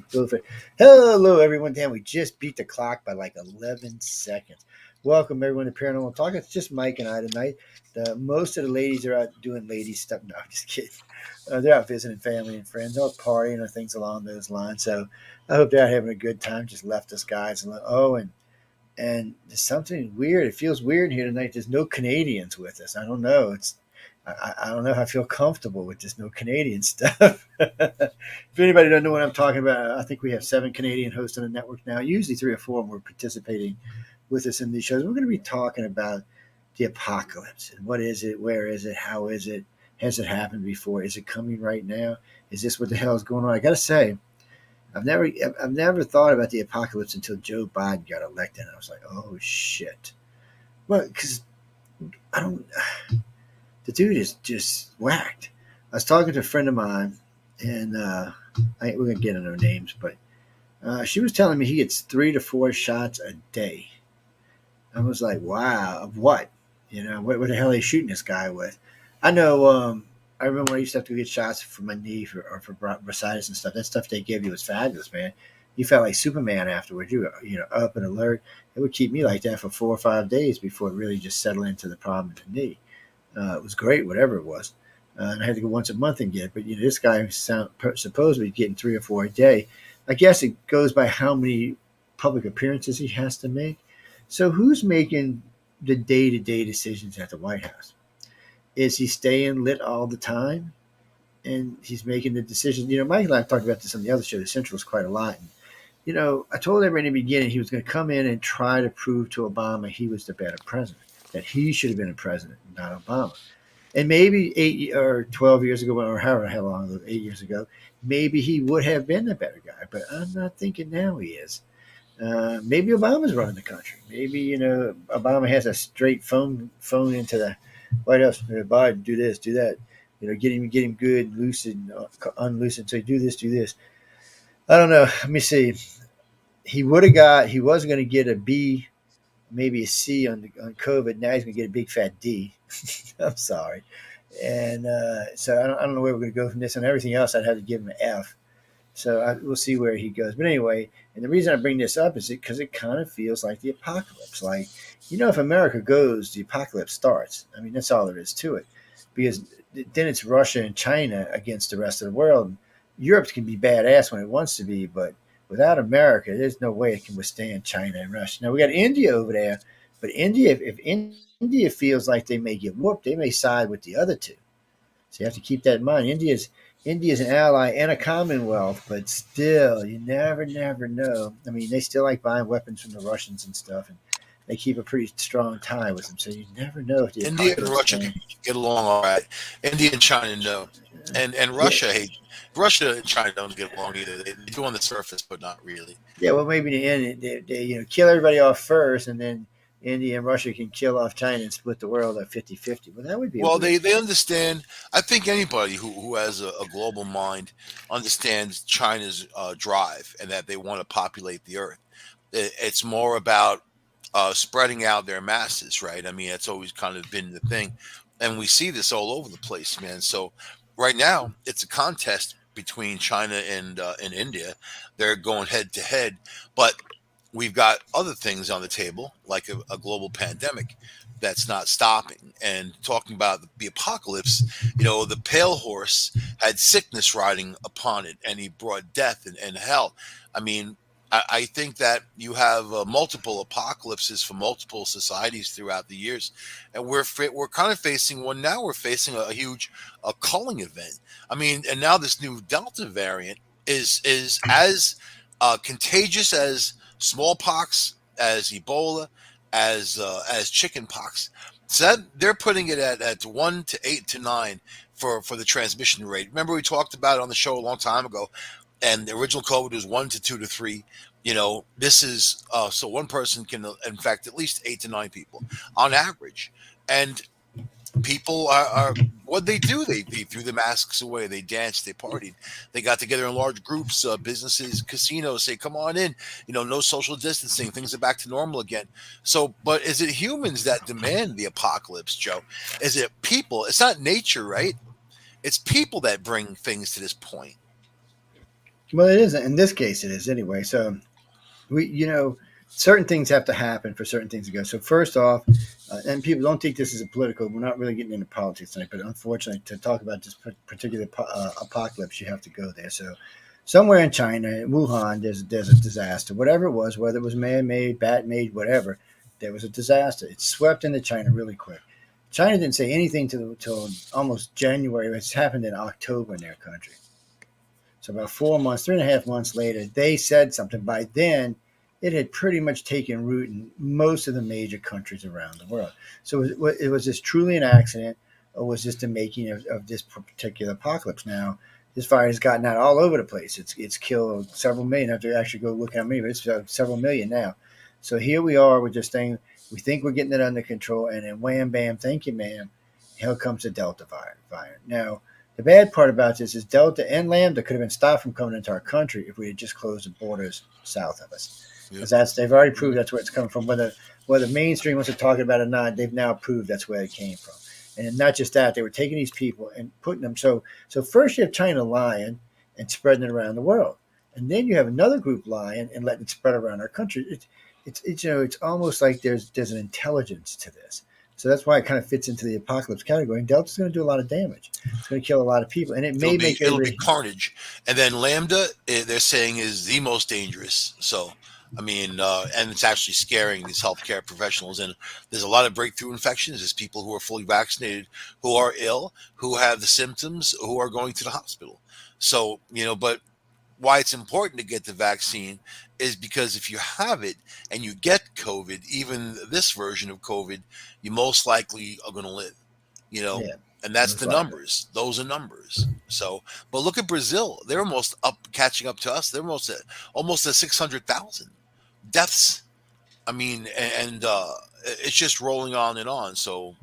Perfect. Hello, everyone. Damn, we just beat the clock by like 11 seconds. Welcome, everyone, to Paranormal Talk. It's just Mike and I tonight. Most of the ladies are out doing lady stuff. No, I'm just kidding. They're out visiting family and friends, out partying or things along those lines. So I hope they're out having a good time. Just left us guys. And there's something weird. It feels weird here tonight. There's no Canadians with us. I don't know. I don't know if I feel comfortable with this no Canadian stuff. If anybody doesn't know what I'm talking about, I think we have 7 Canadian hosts on the network now. Usually 3 or 4 of them are participating with us in these shows. We're going to be talking about the apocalypse and what is it, where is it, how is it, has it happened before, is it coming right now, is this what the hell is going on? I got to say, I've never thought about the apocalypse until Joe Biden got elected. And I was like, oh shit. Well, because I don't. The dude is just whacked. I was talking to a friend of mine, and we're gonna get into her names, but she was telling me he gets 3 to 4 shots a day. I was like, wow, of what? What the hell are they shooting this guy with? I know. I remember when I used to have to get shots for my knee for bursitis and stuff. That stuff they gave you was fabulous, man. You felt like Superman afterwards. You were, up and alert. It would keep me like that for 4 or 5 days before it really just settled into the problem in the knee. It was great, whatever it was. And I had to go once a month and get it. But this guy supposedly getting 3 or 4 a day. I guess it goes by how many public appearances he has to make. So who's making the day-to-day decisions at the White House? Is he staying lit all the time? And he's making the decisions. Mike and I talked about this on the other show, the Centrals, quite a lot. And, I told everyone in the beginning he was going to come in and try to prove to Obama he was the better president, that he should have been a president, not Obama. And maybe 8 or 12 years ago, or however how long, 8 years ago, maybe he would have been the better guy. But I'm not thinking now he is. Maybe Obama's running the country. Maybe Obama has a straight phone into the White House. Biden, do this, do that. Get him good, lucid, unloosened. Say, do this, do this. I don't know. Let me see. He was going to get a B, maybe a C on COVID. Now he's going to get a big fat D. I'm sorry. And so I don't know where we're going to go from this. On everything else, I'd have to give him an F. So we'll see where he goes. But anyway, and the reason I bring this up is because it kind of feels like the apocalypse. Like, if America goes, the apocalypse starts. I mean, that's all there is to it. Because then it's Russia and China against the rest of the world. Europe can be badass when it wants to be, but without America, there's no way it can withstand China and Russia. Now, we got India over there, but if India feels like they may get whooped, they may side with the other two. So you have to keep that in mind. India's an ally and a commonwealth, but still, you never know. I mean, they still like buying weapons from the Russians and stuff, and they keep a pretty strong tie with them. So you never know if the India and apocalypse Russia thing. can get along all right. India and China, no. And Yeah, Russia hate Russia and China don't get along either. They do on the surface, but not really. yeah. Well, maybe in the end, they kill everybody off first, and then India and Russia can kill off China and split the world at 50-50. Well, that would be a Well, weird they thing. understand. I think anybody who has a global mind understands China's drive and that they want to populate the earth. It's more about spreading out their masses, right? I mean, that's always kind of been the thing, and we see this all over the place, man. So right now, it's a contest between China and India. They're going head to head, but we've got other things on the table, like a global pandemic that's not stopping. And talking about the apocalypse, the pale horse had sickness riding upon it, and he brought death and hell. I mean, I think that you have multiple apocalypses for multiple societies throughout the years, and we're kind of facing one now. We're facing a huge culling event. I mean, and now this new Delta variant is as contagious as smallpox, as Ebola, as chickenpox. So they're putting it at 1 to 8 to 9 for the transmission rate. Remember we talked about it on the show a long time ago, and the original COVID was 1 to 2 to 3. This is so one person can infect at least 8 to 9 people on average, and people are what they do. They threw the masks away. They danced. They partied. They got together in large groups. Businesses, casinos say, "Come on in." No social distancing. Things are back to normal again. So, but is it humans that demand the apocalypse, Joe? Is it people? It's not nature, right? It's people that bring things to this point. Well, it isn't. In this case, it is anyway. So certain things have to happen for certain things to go. So first off, and people don't think this is a political. We're not really getting into politics tonight, but unfortunately, to talk about this particular apocalypse, you have to go there. So somewhere in China, Wuhan, there's a disaster. Whatever it was, whether it was man-made, bat-made, whatever, there was a disaster. It swept into China really quick. China didn't say anything till almost January. It's happened in October in their country. So about 4 months, 3.5 months later, they said something. By then, it had pretty much taken root in most of the major countries around the world. So was this truly an accident, or was this the making of this particular apocalypse? Now, this fire has gotten out all over the place. It's killed several million. I have to actually go look how many, but it's several million now. So here we are with this thing. We think we're getting it under control, and then wham, bam, thank you, ma'am. Here comes the Delta fire. Now, the bad part about this is Delta and Lambda could have been stopped from coming into our country if we had just closed the borders south of us. Yep. Because they've already proved that's where it's coming from. Whether mainstream wants to talk about it or not, they've now proved that's where it came from. And not just that, they were taking these people and putting them. So first you have China lying and spreading it around the world, and then you have another group lying and letting it spread around our country. It's almost like there's an intelligence to this. So that's why it kind of fits into the apocalypse category. And Delta's going to do a lot of damage. It's going to kill a lot of people, and it may make It'll be everybody. carnage. And then Lambda, they're saying, is the most dangerous. So, I mean, and it's actually scaring these healthcare professionals. And there's a lot of breakthrough infections. There's people who are fully vaccinated, who are ill, who have the symptoms, who are going to the hospital. So, but why it's important to get the vaccine is because if you have it and you get COVID, even this version of COVID, you most likely are going to live, you know, Yeah, and that's most the likely. numbers. Those are numbers. So, but look at Brazil. They're almost up, catching up to us. They're almost at 600,000 deaths. I mean, and it's just rolling on and on. So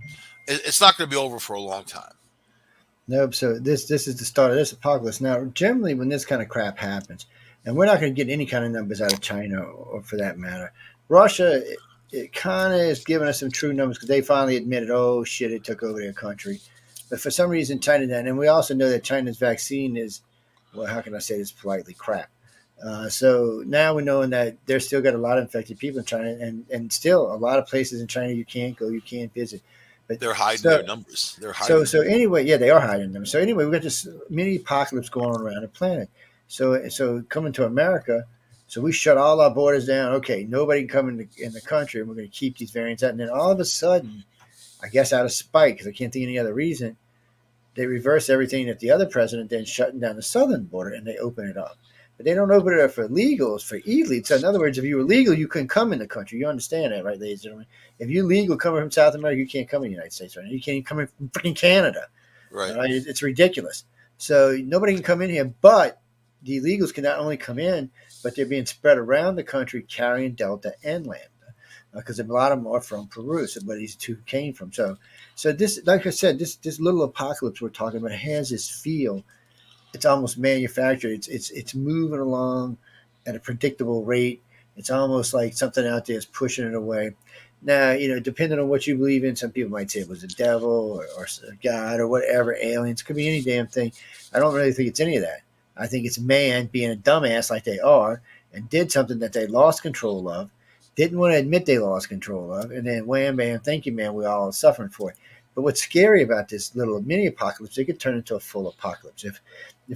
it's not going to be over for a long time. Nope. So this is the start of this apocalypse. Now, generally, when this kind of crap happens, and we're not going to get any kind of numbers out of China or for that matter, Russia, it kind of is giving us some true numbers because they finally admitted, oh shit, it took over their country. But for some reason, China didn't. And we also know that China's vaccine is, well, how can I say this politely, crap. So now we're knowing that there's still got a lot of infected people in China, and still a lot of places in China you can't go, you can't visit. But They're hiding so their numbers. They're so hiding so them. anyway, yeah, they are hiding them. So anyway, we got this mini apocalypse going on around the planet. So coming to America, so we shut all our borders down. Okay, nobody can come in the country, and we're going to keep these variants out. And then all of a sudden, I guess out of spite, because I can't think of any other reason, they reverse everything that the other president then shutting down the southern border, and they open it up. But they don't open it up for legals, for illegals. So in other words, if you were legal, you couldn't come in the country. You understand that, right, ladies and gentlemen? If you're legal coming from South America, you can't come in the United States right now. You can't even come in from freaking Canada. Right. All right, it's ridiculous. So nobody can come in here, but the illegals can not only come in, but they're being spread around the country carrying Delta and Lambda, because a lot of them are from Peru, so where these two came from. So this, like I said, this little apocalypse we're talking about has this feel. It's almost manufactured. It's moving along at a predictable rate. It's almost like something out there is pushing it away. Now, depending on what you believe in, some people might say it was the devil or God or whatever, aliens. Could be any damn thing. I don't really think it's any of that. I think it's man being a dumbass like they are and did something that they lost control of, didn't want to admit they lost control of, and then wham, bam, thank you, man, we all are suffering for it. But what's scary about this little mini apocalypse, it could turn into a full apocalypse. If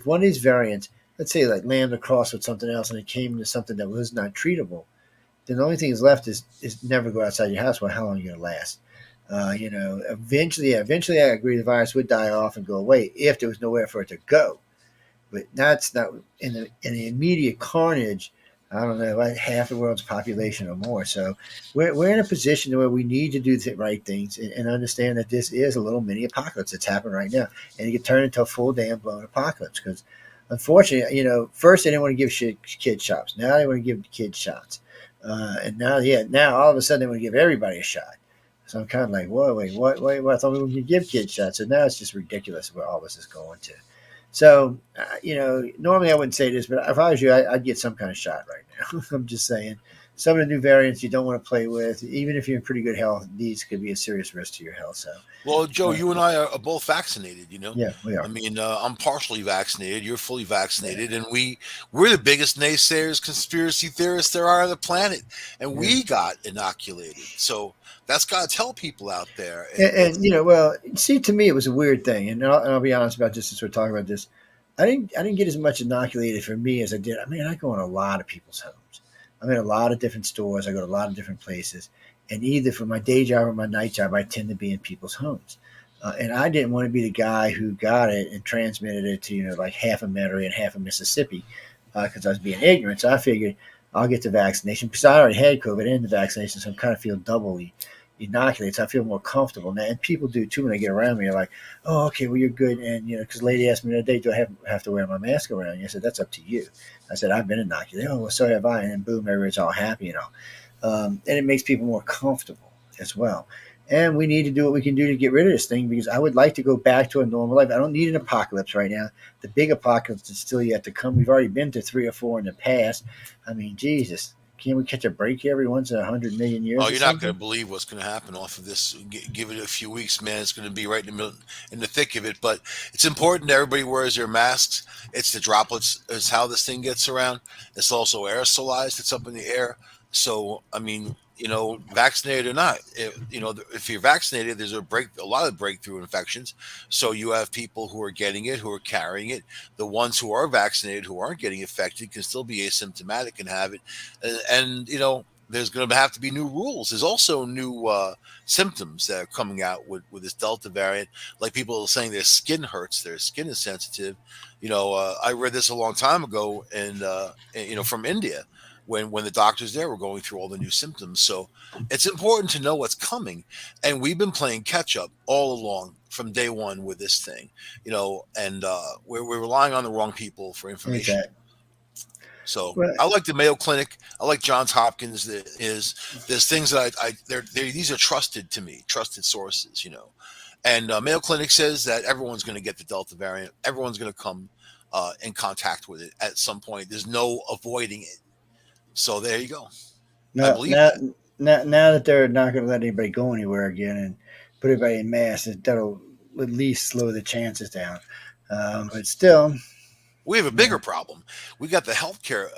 one of these variants, let's say like lambda crossed with something else and it came into something that was not treatable, then the only thing that's left is never go outside your house. Well, how long are you going to last? Eventually, I agree the virus would die off and go away if there was nowhere for it to go. But that's not in the immediate carnage. I don't know, like half the world's population or more. So we're in a position where we need to do the right things and understand that this is a little mini apocalypse that's happening right now, and it could turn into a full damn blown apocalypse. Because unfortunately, first they didn't want to give kids shots. Now they want to give kids shots, and now all of a sudden they want to give everybody a shot. So I'm kind of like, whoa, wait, what? Wait, what? I thought we were going to give kids shots. So now it's just ridiculous where all this is going to. So, normally I wouldn't say this, but if I was you, I'd get some kind of shot right now. I'm just saying. some of the new variants you don't want to play with. Even if you're in pretty good health, these could be a serious risk to your health. So, Well, Joe, uh, you and I are both vaccinated. yeah, we I are. mean, I'm partially vaccinated. You're fully Yeah, vaccinated, and we're the biggest naysayers, conspiracy theorists there are on the planet, and yeah. we got inoculated. So that's got to tell people out there. And well, see, to me, it was a weird thing, and I'll be honest about this since we're talking about this. I didn't get as much inoculated for me as I did. I mean, I go in a lot of people's homes. I'm in a lot of different stores. I go to a lot of different places, and either for my day job or my night job, I tend to be in people's homes. And I didn't want to be the guy who got it and transmitted it to like half of Metairie and half of Mississippi because I was being ignorant. So I figured I'll get the vaccination because I already had COVID and the vaccination, so I kind of feel doubly inoculated. So I feel more comfortable now. And people do too when they get around me. They're like, "Oh, okay, well you're good." And because a lady asked me the other day, "Do I have to wear my mask around you?" I said, "That's up to you." I said, "I've been inoculated." "Oh, well, so have I." And then boom, everybody's all happy. And it makes people more comfortable as well. And we need to do what we can do to get rid of this thing because I would like to go back to a normal life. I don't need an apocalypse right now. The big apocalypse is still yet to come. We've already been to 3 or 4 in the past. I mean, Jesus, can't we catch a break here every once in 100 million years Oh, or you're not going something? to believe what's going to happen off of this. Give it a few weeks, man. It's going to be right in the middle, in the thick of it. But it's important that everybody wears their masks. It's the droplets is how this thing gets around. It's also aerosolized. It's up in the air. So, I mean, vaccinated or not, if you're vaccinated, there's a lot of breakthrough infections. So you have people who are getting it, who are carrying it. The ones who are vaccinated, who aren't getting affected, can still be asymptomatic and have it. And there's going to have to be new rules. There's also new symptoms that are coming out with this Delta variant. Like people are saying their skin hurts, their skin is sensitive. I read this a long time ago, and from India, when the doctors there were going through all the new symptoms. So it's important to know what's coming, and we've been playing catch up all along from day one with this thing. And we're relying on the wrong people for information. Exactly. So Well, I like the Mayo Clinic. I like Johns Hopkins. There's things that these are trusted to me, trusted sources. And Mayo Clinic says that everyone's going to get the Delta variant. Everyone's going to come in contact with it at some point. There's no avoiding it. So there you go. I no, believe now, that. now that they're not going to let anybody go anywhere again and put everybody in masks, that'll at least slow the chances down. But still, We have a yeah, bigger problem. We got the healthcare,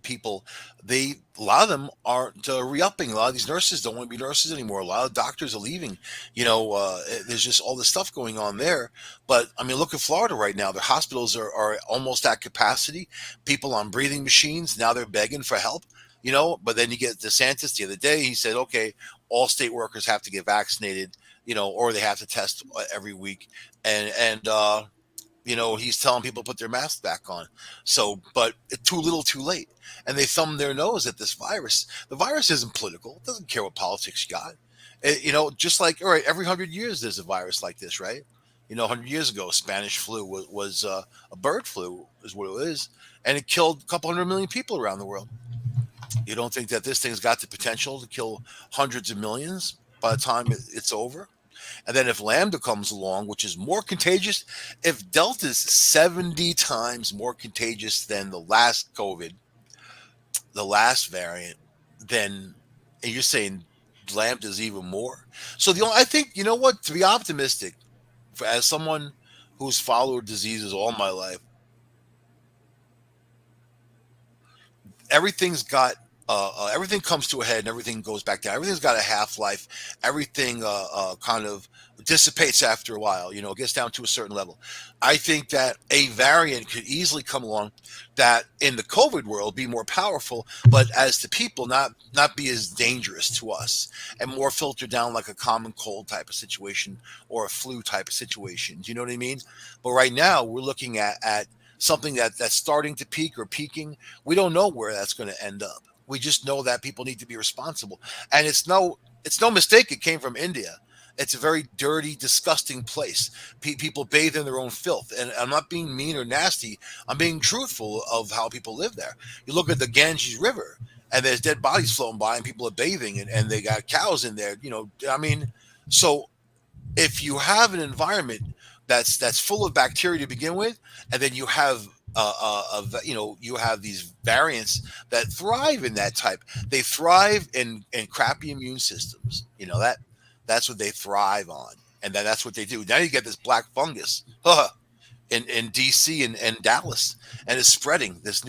people. A lot of them aren't re-upping. A lot of these nurses don't want to be nurses anymore. A lot of doctors are leaving. There's just all this stuff going on there. But I mean, look at Florida right now. Their hospitals are almost at capacity. People on breathing machines now they're begging for help. But then you get DeSantis the other day. He said, okay, all state workers have to get vaccinated. Or they have to test every week. And he's telling people to put their masks back on. So, but it's too little, too late. And they thumb their nose at this virus. The virus isn't political. It doesn't care what politics you got. Just like, all right, every 100 years there's a virus like this, right? 100 years ago, Spanish flu was a bird flu, is what it is. And it killed a couple 100 million people around the world. You don't think that this thing's got the potential to kill hundreds of millions by the time it's over? And then if Lambda comes along, which is more contagious, if Delta is 70 times more contagious than the last COVID, the last variant, then and you're saying Lambda is even more. So I think you know what to be optimistic as someone who's followed diseases all my life, everything's got everything comes to a head and everything goes back down. Everything's got a half life. Everything kind of dissipates after a while. It gets down to a certain level. I think that a variant could easily come along that in the COVID world be more powerful, but as to people not be as dangerous to us and more filtered down like a common cold type of situation or a flu type of situation. Do you know what I mean? But right now we're looking at something that's starting to peak or peaking. We don't know where that's going to end up. We just know that people need to be responsible, and it's no mistake. It came from India. It's a very dirty, disgusting place. People bathe in their own filth, and I'm not being mean or nasty. I'm being truthful of how people live there. You look at the Ganges River, and there's dead bodies floating by, and people are bathing, and they got cows in there. I mean, so if you have an environment that's full of bacteria to begin with, and then you have you have these variants that thrive in that type. They thrive in crappy immune systems. That's what they thrive on, and then that's what they do. Now you get this black fungus in DC and Dallas, and it's spreading this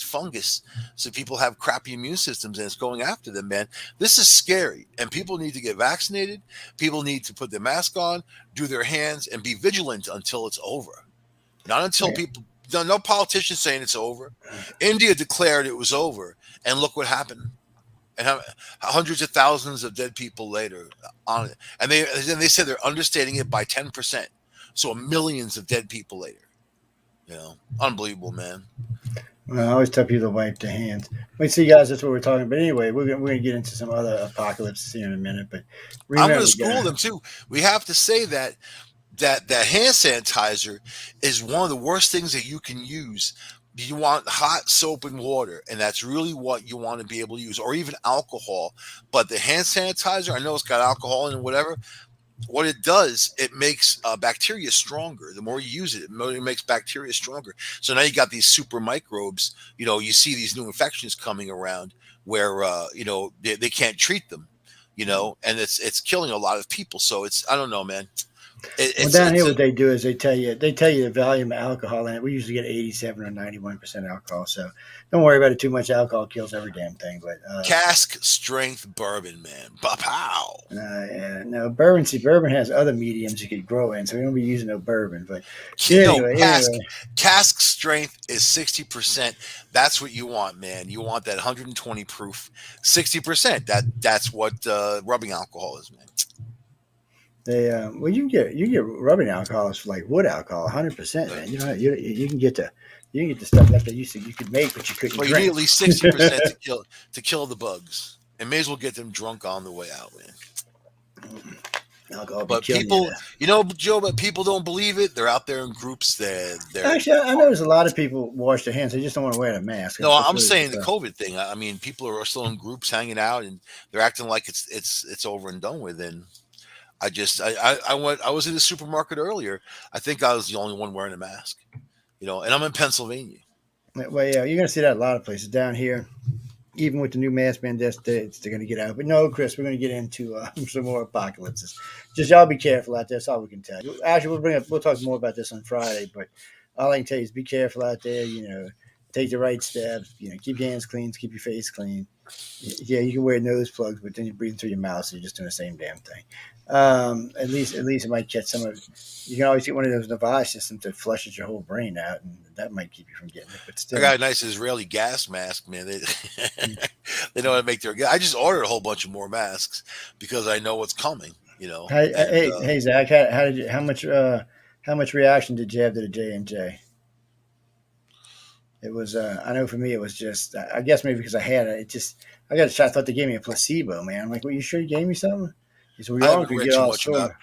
fungus. So people have crappy immune systems, and it's going after them. Man, this is scary, and people need to get vaccinated. People need to put their mask on, do their hands, and be vigilant until it's over. Not until Yeah. people. No politicians saying it's over. India declared it was over, and look what happened. And hundreds of thousands of dead people later on it, and they said they're understating it by 10%. So millions of dead people later. Unbelievable, man. Well, I always tell people to wipe their hands. Wait, see, guys, that's what we're talking. But anyway, we're gonna get into some other apocalypses here in a minute. But I'm going to remember, school guys, them too. We have to say that hand sanitizer is one of the worst things that you can use. You want hot soap and water, and that's really what you want to be able to use, or even alcohol. But the hand sanitizer, I know it's got alcohol in it, whatever. What it does, it makes bacteria stronger. The more you use it, it makes bacteria stronger. So now you got these super microbes. You see these new infections coming around where they can't treat them. And it's killing a lot of people. So I don't know, man. It, well, it's down here, it's a what they do is they tell you the volume of alcohol in it. We usually get 87 or 91% alcohol, so don't worry about it too much. Alcohol kills every damn thing. But cask strength bourbon, man. Pow. yeah, no bourbon. See, bourbon has other mediums you could grow in, so we don't be using no bourbon. But No, anyway, cask strength is 60%. That's what you want, man. You want that 120 proof, 60%. That's what rubbing alcohol is, man. well, you get rubbing alcohol is like wood alcohol, 100%, man. You can get the stuff like they used to you could make, but you couldn't Well, you need at drink. least 60% to kill the bugs, and may as well get them drunk on the way out, man. Alcohol be But killing you. people, Joe, but people don't believe it. They're out there in groups. They're Actually, I notice a lot of people wash their hands. They just don't want to wear a mask. No, That's I'm really the saying the stuff. COVID thing. I mean, people are still in groups hanging out, and they're acting like it's over and done with. And I was in the supermarket earlier. I think I was the only one wearing a mask. And I'm in Pennsylvania. Well, yeah, you're going to see that a lot of places down here. Even with the new mask mandates, they're going to get out. But no, Chris, we're going to get into some more apocalypses. Just y'all be careful out there. That's all we can tell you. Actually, we'll talk more about this on Friday. But all I can tell you is be careful out there. Take the right steps. Keep your hands clean, keep your face clean. Yeah, you can wear nose plugs, but then you're breathing through your mouth, so you're just doing the same damn thing. At least it might catch some of. You can always get one of those Navage systems that flushes your whole brain out, and that might keep you from getting it. But I still, got a nice Israeli gas mask, man. They they know how to make their. I just ordered a whole bunch of more masks because I know what's coming. hey, And hey, Zach, how much reaction did you have to the J&J? It was, I know for me, it was just, I guess maybe because I had it, I got a shot. I thought they gave me a placebo, man. I'm like, well, you sure you gave me something? He said, we I all haven't could read get too all much about sore.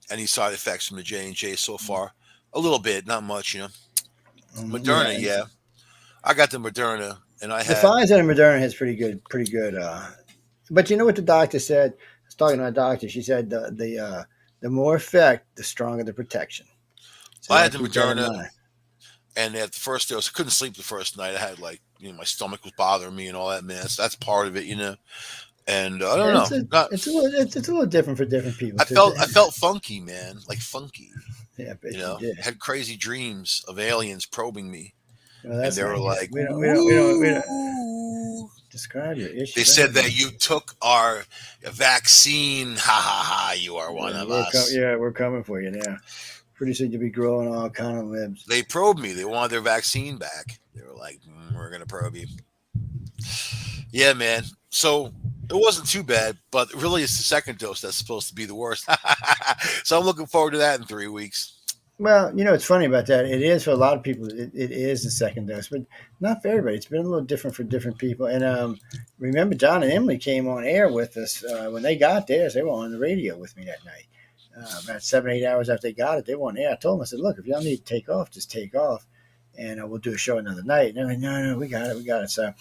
any side effects from the J&J so far. A little bit, not much. Moderna, Yeah. yeah. I got the Moderna, and I The had. Pfizer and Moderna has pretty good. But you know what the doctor said? I was talking to a doctor. She said the more effect, the stronger the protection. So I y'all had the keep that in Moderna, mind. and at the first dose, I couldn't sleep the first night. I had my stomach was bothering me and all that. Man, that's part of it. And I don't Yeah, know. Not, it's a little different for different people I too. felt I felt funky, man, like funky. Yeah, I bet you did. Had crazy dreams of aliens probing me, Well, and that's they not were good. like, We don't "Ooh." describe your They issues. I said don't that know. you took our vaccine. Ha ha ha! You are one of us. We're coming for you now. Pretty soon you'll be growing all kind of limbs. They probed me. They wanted their vaccine back. They were like, "We're gonna probe you." Yeah, man. So it wasn't too bad, but really, it's the second dose that's supposed to be the worst. So I'm looking forward to that in 3 weeks. Well, it's funny about that. It is for a lot of people. It is the second dose, but not for everybody. It's been a little different for different people. And remember, John and Emily came on air with us when they got theirs. They were on the radio with me that night. About 7, 8 hours after they got it, they were on air. I told them, I said, "Look, if y'all need to take off, just take off, and we'll do a show another night." And they're like, "No, we got it." So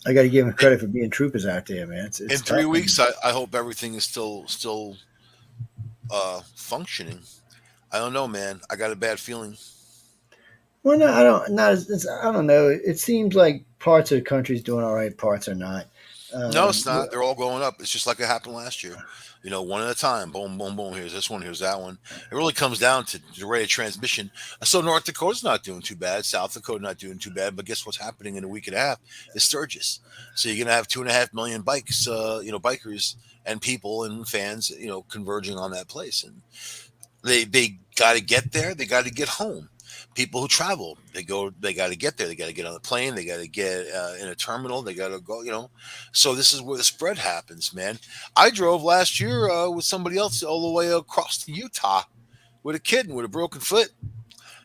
I got to give them credit for being troopers out there, man. In It's three tough. weeks, I hope everything is still functioning. I don't know, man. I got a bad feeling. Well, no, I don't. Not as I don't know. It seems like parts of the country's doing all right, parts are not. No, it's Yeah, not. They're all going up. It's just like it happened last year. One at a time. Boom, boom, boom. Here's this one. Here's that one. It really comes down to the rate of transmission. So North Dakota's not doing too bad. South Dakota not doing too bad. But guess what's happening in a week and a half is Sturgis. So you're gonna have 2.5 million bikes, bikers and people and fans, converging on that place. And they got to get there. They got to get home. People who travel, they got to get there. They got to get on the plane. They got to get in a terminal. They got to go. So this is where the spread happens, man. I drove last year with somebody else all the way across to Utah with a kid and with a broken foot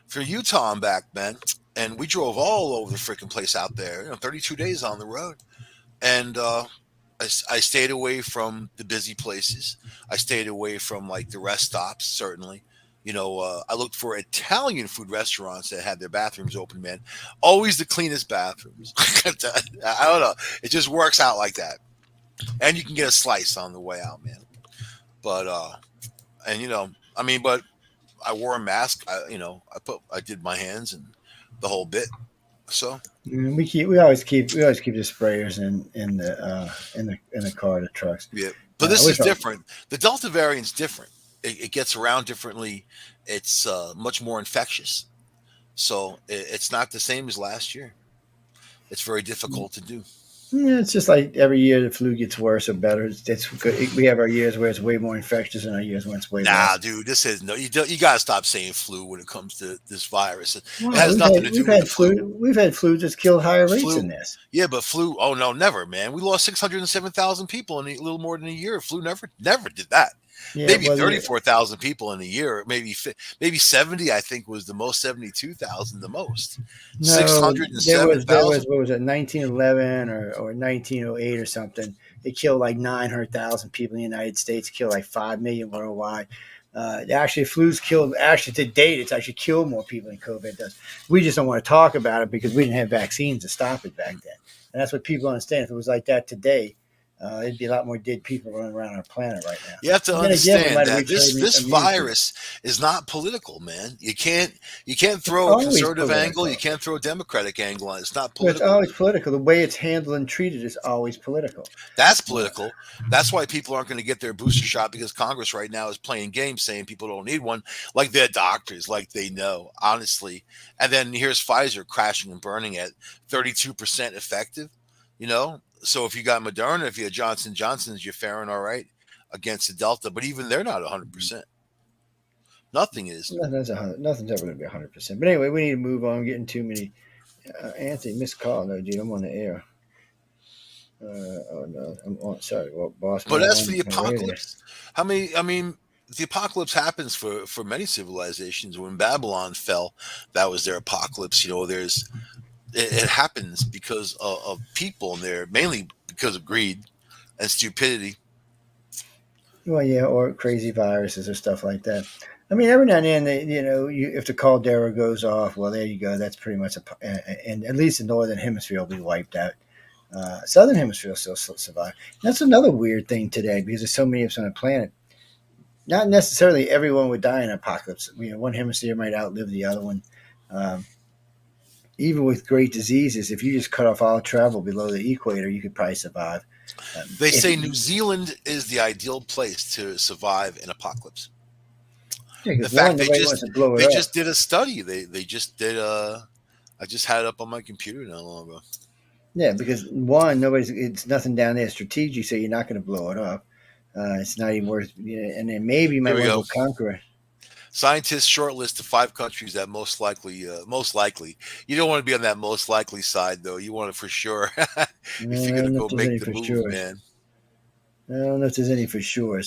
for Utah and back, man. And we drove all over the freaking place out there. 32 days on the road, and I stayed away from the busy places. I stayed away from like the rest stops, certainly. I looked for Italian food restaurants that had their bathrooms open, man. Always the cleanest bathrooms. I don't know. It just works out like that. And you can get a slice on the way out, man. But, but I wore a mask. I did my hands and the whole bit. So, we always keep the sprayers in the car, the trucks. yeah. But this is Which are, different. The Delta variant's different. It gets around differently. It's much more infectious. So it's not the same as last year. It's very difficult to do. yeah, it's just like every year the flu gets worse or better. It's good. We have our years where it's way more infectious and our years when it's way Nah, less. dude, this is no. You got to stop saying flu when it comes to this virus. It Wow, has we've nothing had to we've do with the had flu. flu we've had flu that's killed higher rates than Flu, this. yeah, but flu. Oh no, never, man. We lost 607,000 people in a little more than a year. Flu never did that. Yeah, Maybe well, 34,000 people in a year. Maybe 70. I think was the most. 72,000 the most. Six no, hundred and there seven was there was thousand. what was it, 1911 or 1908 or something. It killed like 900,000 people in the United States. Killed like 5 million worldwide. Actually, flu's killed. Actually, to date, it's actually killed more people than COVID does. We just don't want to talk about it because we didn't have vaccines to stop it back then, and that's what people understand. If it was like that today, there'd be a lot more dead people running around our planet right now. You have to But then again, we understand might have that reached herd this immunity. virus is not political, man. You can't It's throw a always conservative angle. You political. can't throw a democratic angle on it. It's not But it's political. always political. The way it's handled and treated is always political. That's Uh, political. That's why people aren't going to get their booster shot because Congress right now is playing games saying people don't need one, like they're doctors, like they know, honestly. And then here's Pfizer crashing and burning at 32% effective. So if you got Moderna, if you had Johnson Johnson's, you're faring all right against the Delta, but even they're not 100%. Nothing is. nothing's ever going to be 100%. But anyway, we need to move on. I'm getting too many. Anthony, missed call. No, dude, I'm on the air. Oh no, I'm on. Sorry, well, boss But man, I'm as for the on my way there. apocalypse, how many? I mean, the apocalypse happens for many civilizations. When Babylon fell, that was their apocalypse. It happens because of people, and they're mainly because of greed and stupidity. Well, yeah, or crazy viruses or stuff like that. I mean, every now and then, if the caldera goes off, well, there you go. That's pretty much and at least the northern hemisphere will be wiped out. Southern hemisphere will still survive. That's another weird thing today because there's so many of us on the planet. Not necessarily everyone would die in an apocalypse. One hemisphere might outlive the other one. Um, Even with great diseases, if you just cut off all travel below the equator, you could probably survive. They If say New Zealand is the ideal place to survive an apocalypse. Yeah, In because one, fact, they nobody wants just to blow it they up. just did a study. They just did. I just had it up on my computer not long ago. Yeah, because one, nobody's. It's nothing down there strategic, so you're not going to blow it up. It's not even worth. And then maybe you might Here we want to go. go conquer it. Scientists shortlist the 5 countries that most likely. You don't want to be on that most likely side, though. You want it for sure. I If you're gonna don't know if go there's make any the for move, sure. man. I don't know if there's any for sure.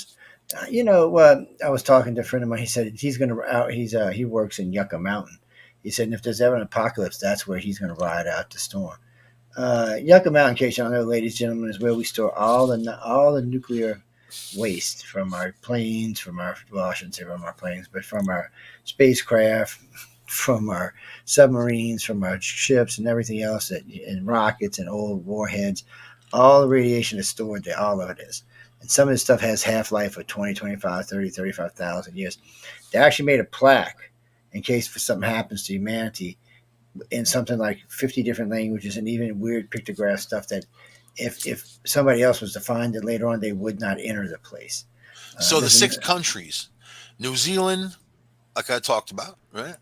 I was talking to a friend of mine. He said he's going to out. He works in Yucca Mountain. He said, and if there's ever an apocalypse, that's where he's going to ride out the storm. Yucca Mountain, in case you don't know, ladies and gentlemen, is where we store all the nuclear waste from our planes, well, I shouldn't say from our planes, but from our spacecraft, from our submarines, from our ships, and everything else and rockets and old warheads. All the radiation is stored there. All of it is. And some of this stuff has half life of 20, 25, 30, 35,000 years. They actually made a plaque in case for something happens to humanity in something like 50 different languages and even weird pictograph stuff that if somebody else was to find it later on, they would not enter the place. So the There's an, 6 countries, New Zealand, like I talked about, right?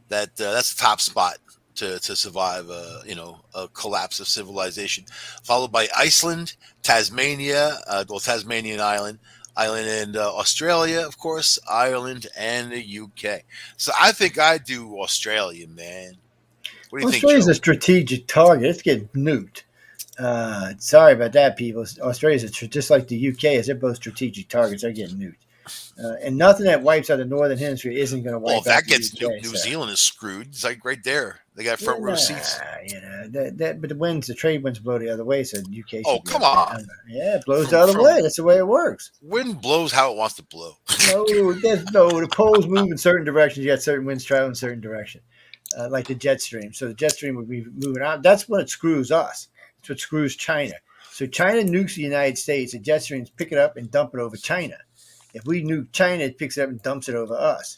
That's the top spot to survive, a collapse of civilization, followed by Iceland, Tasmania, Tasmanian island, and Australia, of course, Ireland, and the UK. So I think I do Australia, man. What do you think, Australia's Joe? a strategic target. It's getting nuked. Sorry about that, people. Australia's just like the UK is. They're both strategic targets. They're getting nuked. And nothing that wipes out the northern hemisphere isn't going to Well, if wipe out that the gets nuked, UK. New So, Zealand is screwed. It's like right there. They got yeah, front row seats. nah, but the trade winds blow the other way, so the UK Oh, should be come okay. on. Yeah, it blows the From other from way. That's the way it works. wind blows how it wants to blow. No. The poles move in certain directions. You got certain winds traveling in certain direction, like the jet stream. So the jet stream would be moving out. That's what screws us. That's what screws China. So China nukes the United States. The jet streams pick it up and dump it over China. If we nuke China, it picks it up and dumps it over us.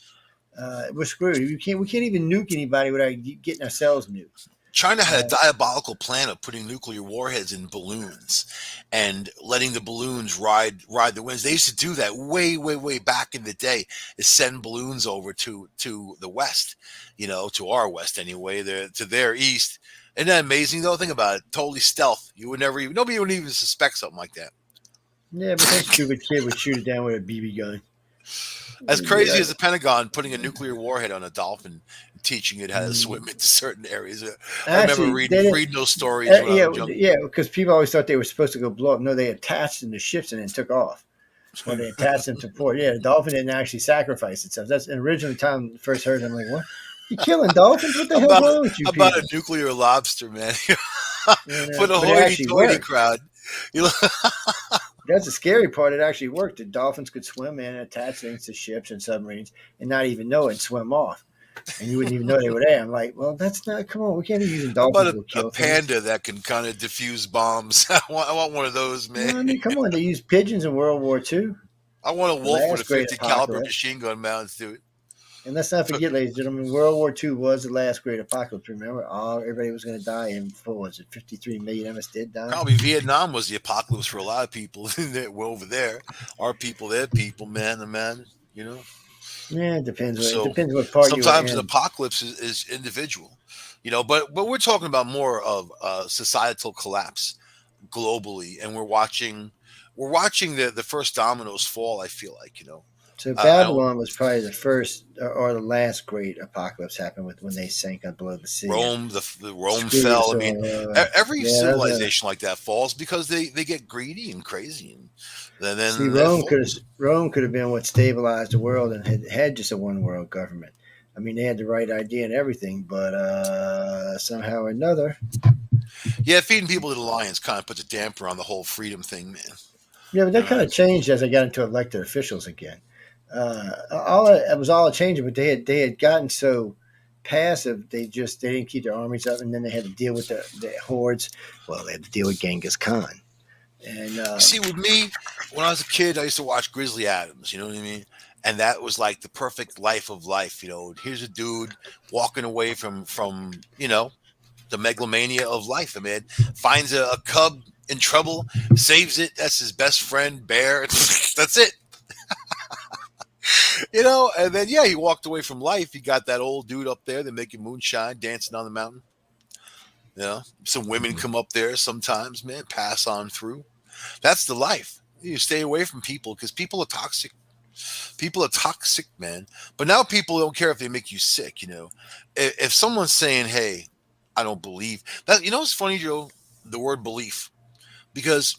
We're screwed. We can't even nuke anybody without getting ourselves nuked. China had a diabolical plan of putting nuclear warheads in balloons and letting the balloons ride the winds. They used to do that way back in the day. Is send balloons over to the west, to our west anyway, to their east. Isn't that amazing though? Think about it. Totally stealth. Nobody would even suspect something like that. Yeah, but some stupid kid would shoot it down with a BB gun. As Yeah. crazy as the Pentagon putting a nuclear warhead on a dolphin and teaching it how to swim into certain areas. I remember Actually, they didn't. reading those stories when I was young. Yeah, because people always thought they were supposed to go blow up. No, they attached them to ships and then took off. Or they attached them to port. Yeah, the dolphin didn't actually sacrifice itself. That's originally time I first heard. I'm like, what? You killing dolphins? What the hell's about wrong with you about people? a nuclear lobster, man. For the But it actually hoity-toity worked. crowd. You know, That's the scary part. It actually worked. The dolphins could swim in and attach things to ships and submarines and not even know it and swim off. And you wouldn't even know they were there. I'm like, well, that's not. Come on, we can't be using how about dolphins to a kill things. panda that can kind of diffuse bombs? I want one of those, man. Well, I mean, come on. They used pigeons in World War II, I want a the wolf with a last great 50 caliber apocalypse. machine gun mounted to it. And let's not forget, ladies and gentlemen, World War II was the last great apocalypse. Remember, everybody was going to die, and what was it, 53 million of us did die? Probably Vietnam was the apocalypse for a lot of people that were over there. Our people, their people, man to man, you know. Yeah, it depends. It So depends what part you were sometimes an in. apocalypse is individual, but we're talking about more of societal collapse globally, and we're watching the first dominoes fall. I feel like So I don't. Babylon was probably the first or the last great apocalypse happened with when they sank below the sea and Rome screwed us fell. I mean, all. every Yeah, that was a. civilization like that falls because they get greedy and crazy, and See, then that falls. Rome could have been what stabilized the world and had just a one world government. I mean, they had the right idea and everything, but somehow or another, Yeah, feeding people to the lions kind of puts a damper on the whole freedom thing, man. yeah, but You that know, kind of changed as they got into elected officials again. It was all changing, but they had gotten so passive. They didn't keep their armies up, and then they had to deal with the hordes. Well, they had to deal with Genghis Khan, and You see, with me, when I was a kid, I used to watch Grizzly Adams. You know what I mean? And that was like the perfect life of life. Here's a dude walking away from the megalomania of life. I mean, finds a cub in trouble, saves it. That's his best friend, bear. That's it. And then he walked away from life. He got that old dude up there. They're making moonshine, dancing on the mountain. Some women come up there sometimes, man, pass on through. That's the life. You stay away from people because people are toxic. People are toxic, man. But now people don't care if they make you sick. If someone's saying, "Hey, I don't believe that," it's funny, Joe, the word belief, because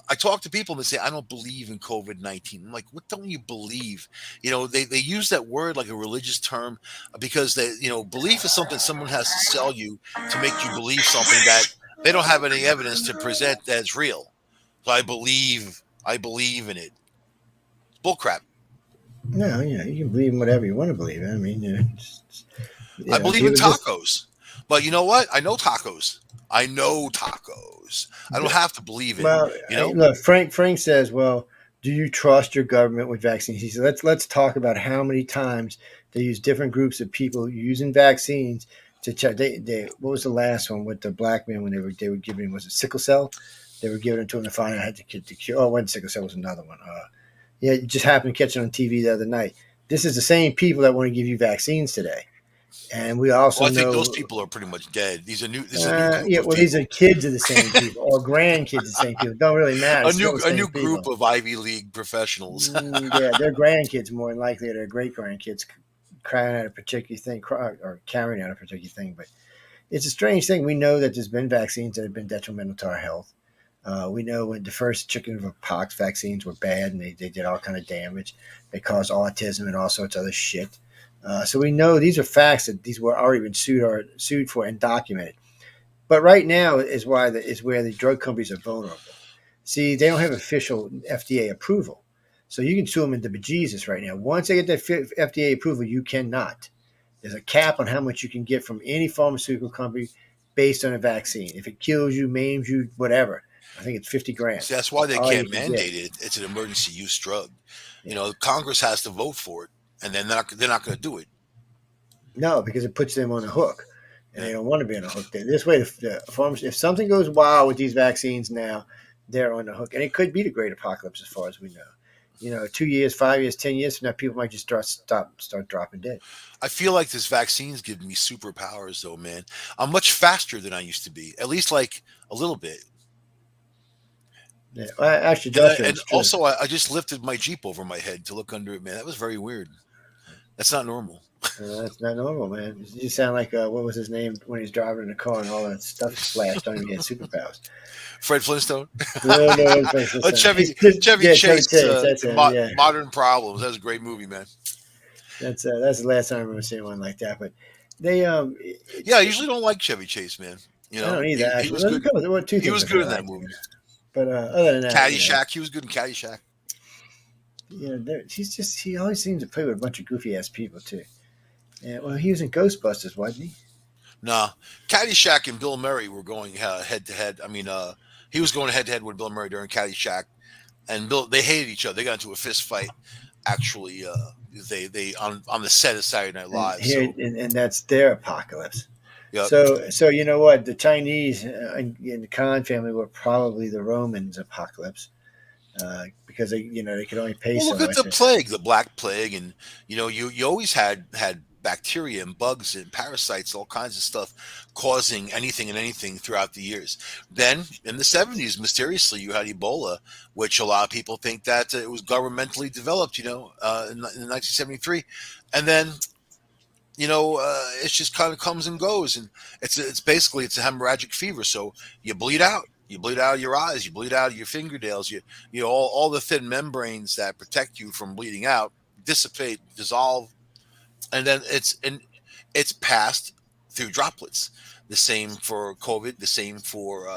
I talk to people and they say, "I don't believe in COVID-19." I'm like, "What don't you believe?" They use that word like a religious term because belief is something someone has to sell you to make you believe something that they don't have any evidence to present that's real. So I believe in it. It's bullcrap. no, you can believe in whatever you want to believe in. I mean, I believe in people just tacos, but you know what? I know tacos. I know tacos. I don't have to believe in it. well, You know, look. Frank says, "Well, do you trust your government with vaccines?" He said, "Let's talk about how many times they use different groups of people using vaccines to check. They what was the last one with the black man when they were giving him, was it sickle cell? They were giving it to him to find out how to cure. Oh, it wasn't sickle cell, it was another one. Yeah, it just happened to catch it on TV the other night. This is the same people that want to give you vaccines today, and we also Well, I think those know. people are pretty much dead. These are new. This is a new group Yeah, of well, these are people. kids of the same people or grandkids of the same people. It don't really matter. It's still the A same new group people. of Ivy League professionals. Yeah, their grandkids more than likely, or their great grandkids crying out a particular thing or carrying out a particular thing. But it's a strange thing. We know that there's been vaccines that have been detrimental to our health. We know when the first chickenpox vaccines were bad and they did all kind of damage. They caused autism and all sorts of other shit. So we know these are facts that these were already been sued for and documented. But right now is where the drug companies are vulnerable. See, they don't have official FDA approval, so you can sue them into bejesus right now. Once they get that FDA approval, you cannot. There's a cap on how much you can get from any pharmaceutical company based on a vaccine. If it kills you, maims you, whatever, I think it's 50 grand. See, that's why they All you can't can get. mandate it. It's an emergency use drug. You Yeah. know, Congress has to vote for it, and then they're not going to do it. No, because it puts them on the hook, and Yeah. they don't want to be on the hook. This way, if something goes wild with these vaccines now, they're on the hook, and it could be the great apocalypse as far as we know. 2 years, 5 years, 10 years from now, people might just start dropping dead. I feel like this vaccine's giving me superpowers, though, man. I'm much faster than I used to be, at least like a little bit. Yeah, well, actually, And it's true. also, I just lifted my Jeep over my head to look under it, man. That was very weird. That's not normal. That's not normal, man. You sound like what was his name when he's driving in the car and all that stuff splashed on him. He had superpowers. Fred Flintstone, No, no, it's like oh, this. Chevy Yeah, Chevy Chase, Chase. That's him. Yeah, Modern Problems. That was a great movie, man. that's the last time I remember seeing one like that. But they Yeah, I usually don't like Chevy Chase, man. You I know, don't either. he Actually, was good. there were two He things was I good kind in of that liked. movie. But other than that, Caddyshack. He was good in Caddyshack. he always seems to play with a bunch of goofy ass people too. Yeah, well, he was in Ghostbusters, wasn't he? Nah, Caddyshack and Bill Murray were going head to head. I mean, he was going head to head with Bill Murray during Caddyshack, and Bill, they hated each other. They got into a fist fight. Actually, they on the set of Saturday Night And Live. here, So, and that's their apocalypse. yep. So you know what? The Chinese in the Khan family were probably the Romans' apocalypse because they could only pay Well, so look at much. the plague, the Black Plague, and you always had bacteria and bugs and parasites, all kinds of stuff causing anything and anything throughout the years. Then in the 70s, mysteriously, you had Ebola, which a lot of people think that it was governmentally developed, in 1973, and then it just kind of comes and goes, and it's basically it's a hemorrhagic fever. So you bleed out. You bleed out of your eyes. You bleed out of your fingernails. All the thin membranes that protect you from bleeding out dissipate, dissolve, and then it's passed through droplets. The same for COVID. The same for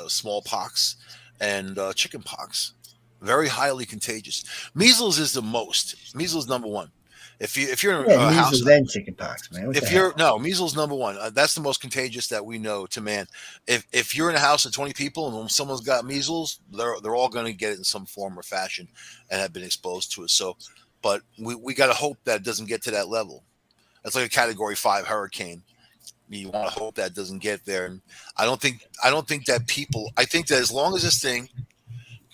smallpox and chickenpox. Very highly contagious. Measles is the most. Measles number one. If you're in Yeah, a house, measles and chickenpox, man. What the if you're hell? no measles number one, that's the most contagious that we know to man. If you're in a house of 20 people and when someone's got measles, they're all going to get it in some form or fashion and have been exposed to it. So, but we got to hope that it doesn't get to that level. That's like a Category 5 hurricane. You want to hope that doesn't get there. And I don't think that people. I think that as long as this thing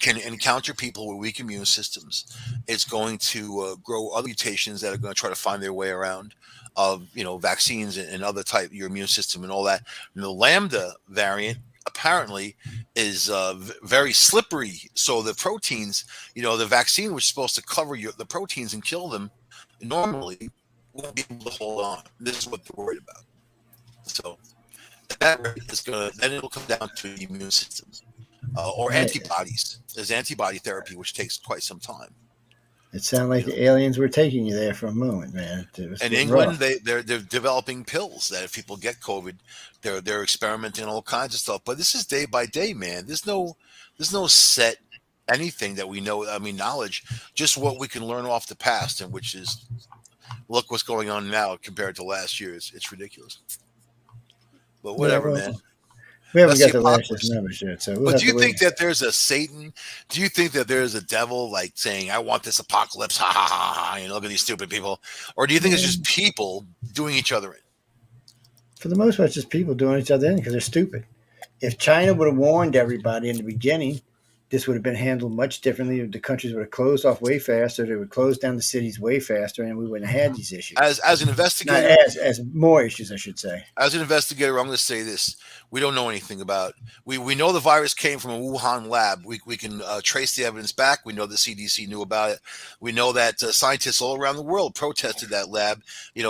can encounter people with weak immune systems, it's going to grow other mutations that are going to try to find their way around of vaccines and other type your immune system and all that. And the Lambda variant apparently is very slippery. So the proteins, the vaccine which is supposed to cover the proteins and kill them, normally won't be able to hold on. This is what they're worried about. So that is going to then it'll come down to the immune system or Right. antibodies. There's antibody therapy, which takes quite some time. It sounded like You know, the aliens were taking you there for a moment, man. It was in getting England, rough. they're developing pills that if people get COVID, they're experimenting on all kinds of stuff. But this is day by day, man. There's no set anything that we know. I mean, knowledge, just what we can learn off the past, and which is look what's going on now compared to last year. It's ridiculous. But Yeah, whatever, well, man. we haven't That's the got the last year's apocalypse. numbers yet, so we'll But have do to you wait. think that there's a Satan? Do you think that there's a devil like saying, "I want this apocalypse"? Ha ha ha! Ha, look at these stupid people. Or do you think it's just Um, people doing each other in? For the most part, it's just people doing each other in because they're stupid. If China would have warned everybody in the beginning, this would have been handled much differently. The countries would have closed off way faster. They would close down the cities way faster, and we wouldn't have had these issues. As an Not investigator, as more issues, I should say. as an investigator, I'm going to say this: we don't know anything about. We know the virus came from a Wuhan lab. We can trace the evidence back. We know the CDC knew about it. We know that scientists all around the world protested that lab,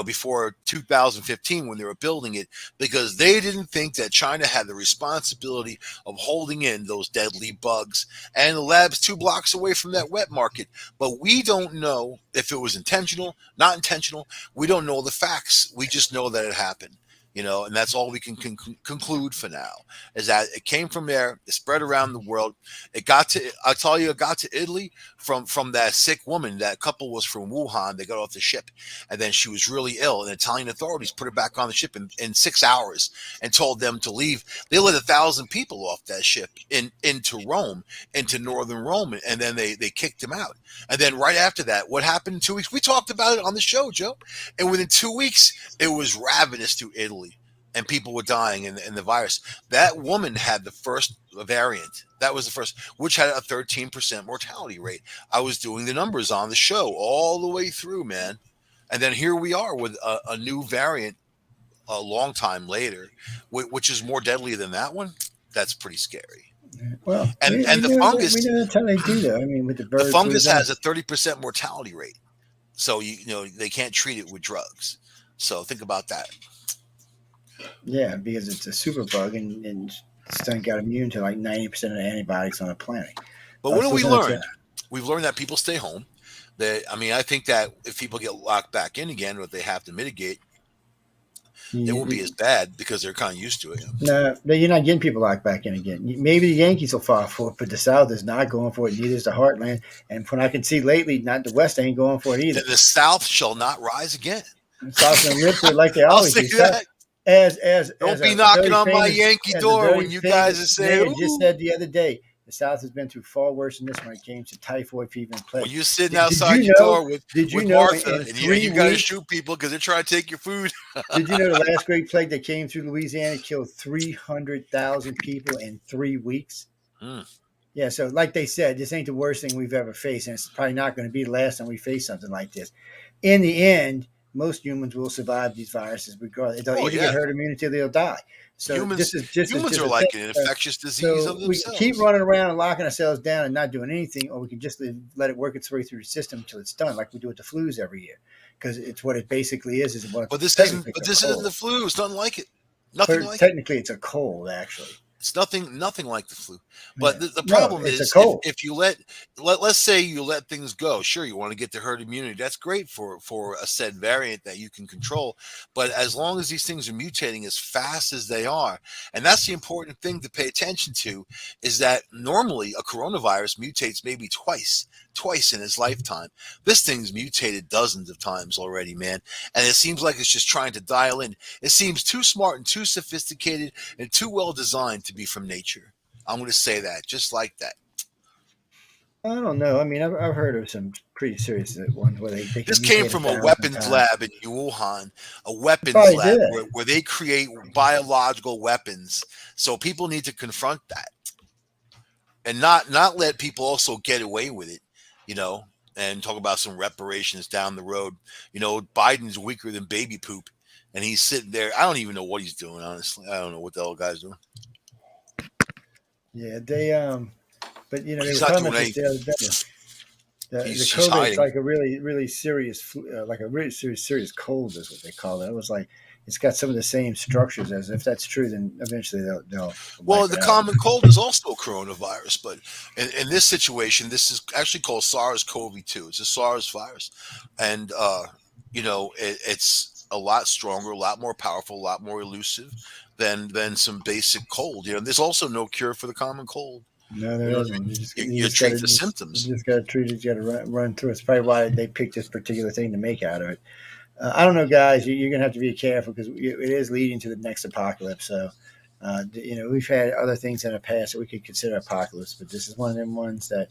before 2015 when they were building it, because they didn't think that China had the responsibility of holding in those deadly bugs. And the lab's 2 blocks away from that wet market. But we don't know if it was intentional, not intentional. We don't know the facts. We just know that it happened. And that's all we can conclude for now, is that it came from there. It spread around the world. It got to Italy from that sick woman. That couple was from Wuhan. They got off the ship, and then she was really ill, and Italian authorities put her back on the ship in 6 hours and told them to leave. They let 1,000 people off that ship into Rome, into northern Rome, and then they kicked them out. And then right after that, what happened in 2 weeks? We talked about it on the show, Joe. And within 2 weeks, it was ravenous to Italy, and people were dying in the virus. That woman had the first variant. That was the first, which had a 13% mortality rate. I was doing the numbers on the show all the way through, man. And then here we are with a new variant a long time later, which is more deadly than that one. That's pretty scary. Well, And the fungus, we know that's how they do that. I mean, with the the bird flu, fungus has a 30% mortality rate. So they can't treat it with drugs. So think about that. yeah, because it's a super bug, and it's done got immune to like 90% of the antibiotics on the planet. But what have So we that's learned? We've learned that people stay home. I think that if people get locked back in again, or if they have to mitigate, it won't be as bad because they're kind of used to it. no, you're not getting people locked back in again. Maybe the Yankees will fall for it, but the South is not going for it. Neither is the Heartland. And from what I can see lately, not the West ain't going for it either. The South shall not rise again. The South's going to live through it like they I'll always say do. that. Don't be knocking on my Yankee door when you guys are saying. Just said the other day, the South has been through far worse than this when it came to typhoid fever and plague. When you're sitting outside your door with Martha, and you got to shoot people because they're trying to take your food. Did you know the last great plague that came through Louisiana killed 300,000 people in 3 weeks? Yeah, so like they said, this ain't the worst thing we've ever faced, and it's probably not going to be the last time we face something like this. In the end, most humans will survive these viruses regardless. They'll either get herd immunity or they'll die. So humans are like an infectious disease of themselves. We keep running around and locking ourselves down and not doing anything, or we can just let it work its way through the system until it's done, like we do with the flus every year, because it's what it basically is. But this isn't the flu. It's nothing like it. Technically, it's a cold, actually. It's nothing like the flu. But the problem is if you let's say you let things go. Sure, you want to get the herd immunity. That's great for a said variant that you can control. But as long as these things are mutating as fast as they are, and that's the important thing to pay attention to, is that normally a coronavirus mutates maybe twice in its lifetime. This thing's mutated dozens of times already, man. And it seems like it's just trying to dial in. It seems too smart and too sophisticated and too well designed to be from nature. I'm going to say that, just like that. I don't know. I mean, I've heard of some pretty serious ones where they this came from a weapons lab in Wuhan, a weapons lab where they create biological weapons. So people need to confront that and not let people also get away with it, and talk about some reparations down the road. Biden's weaker than baby poop, and he's sitting there. I don't even know what he's doing, honestly. I don't know what the hell guy's doing. Yeah, but they were talking about this the other day. The COVID is like a really, really serious flu, like a really serious cold is what they call it. It was like it's got some of the same structures as. If that's true, then eventually they'll well, the common cold is also a coronavirus, but in this situation, this is actually called SARS-CoV-2. It's a SARS virus, and it's a lot stronger, a lot more powerful, a lot more elusive than some basic cold. There's also no cure for the common cold. No, there isn't. You treat the symptoms. You just got to treat it. You got to run through. It's probably why they picked this particular thing to make out of it. I don't know, guys. You're going to have to be careful because it is leading to the next apocalypse. So, we've had other things in the past that we could consider apocalypse, but this is one of them ones that,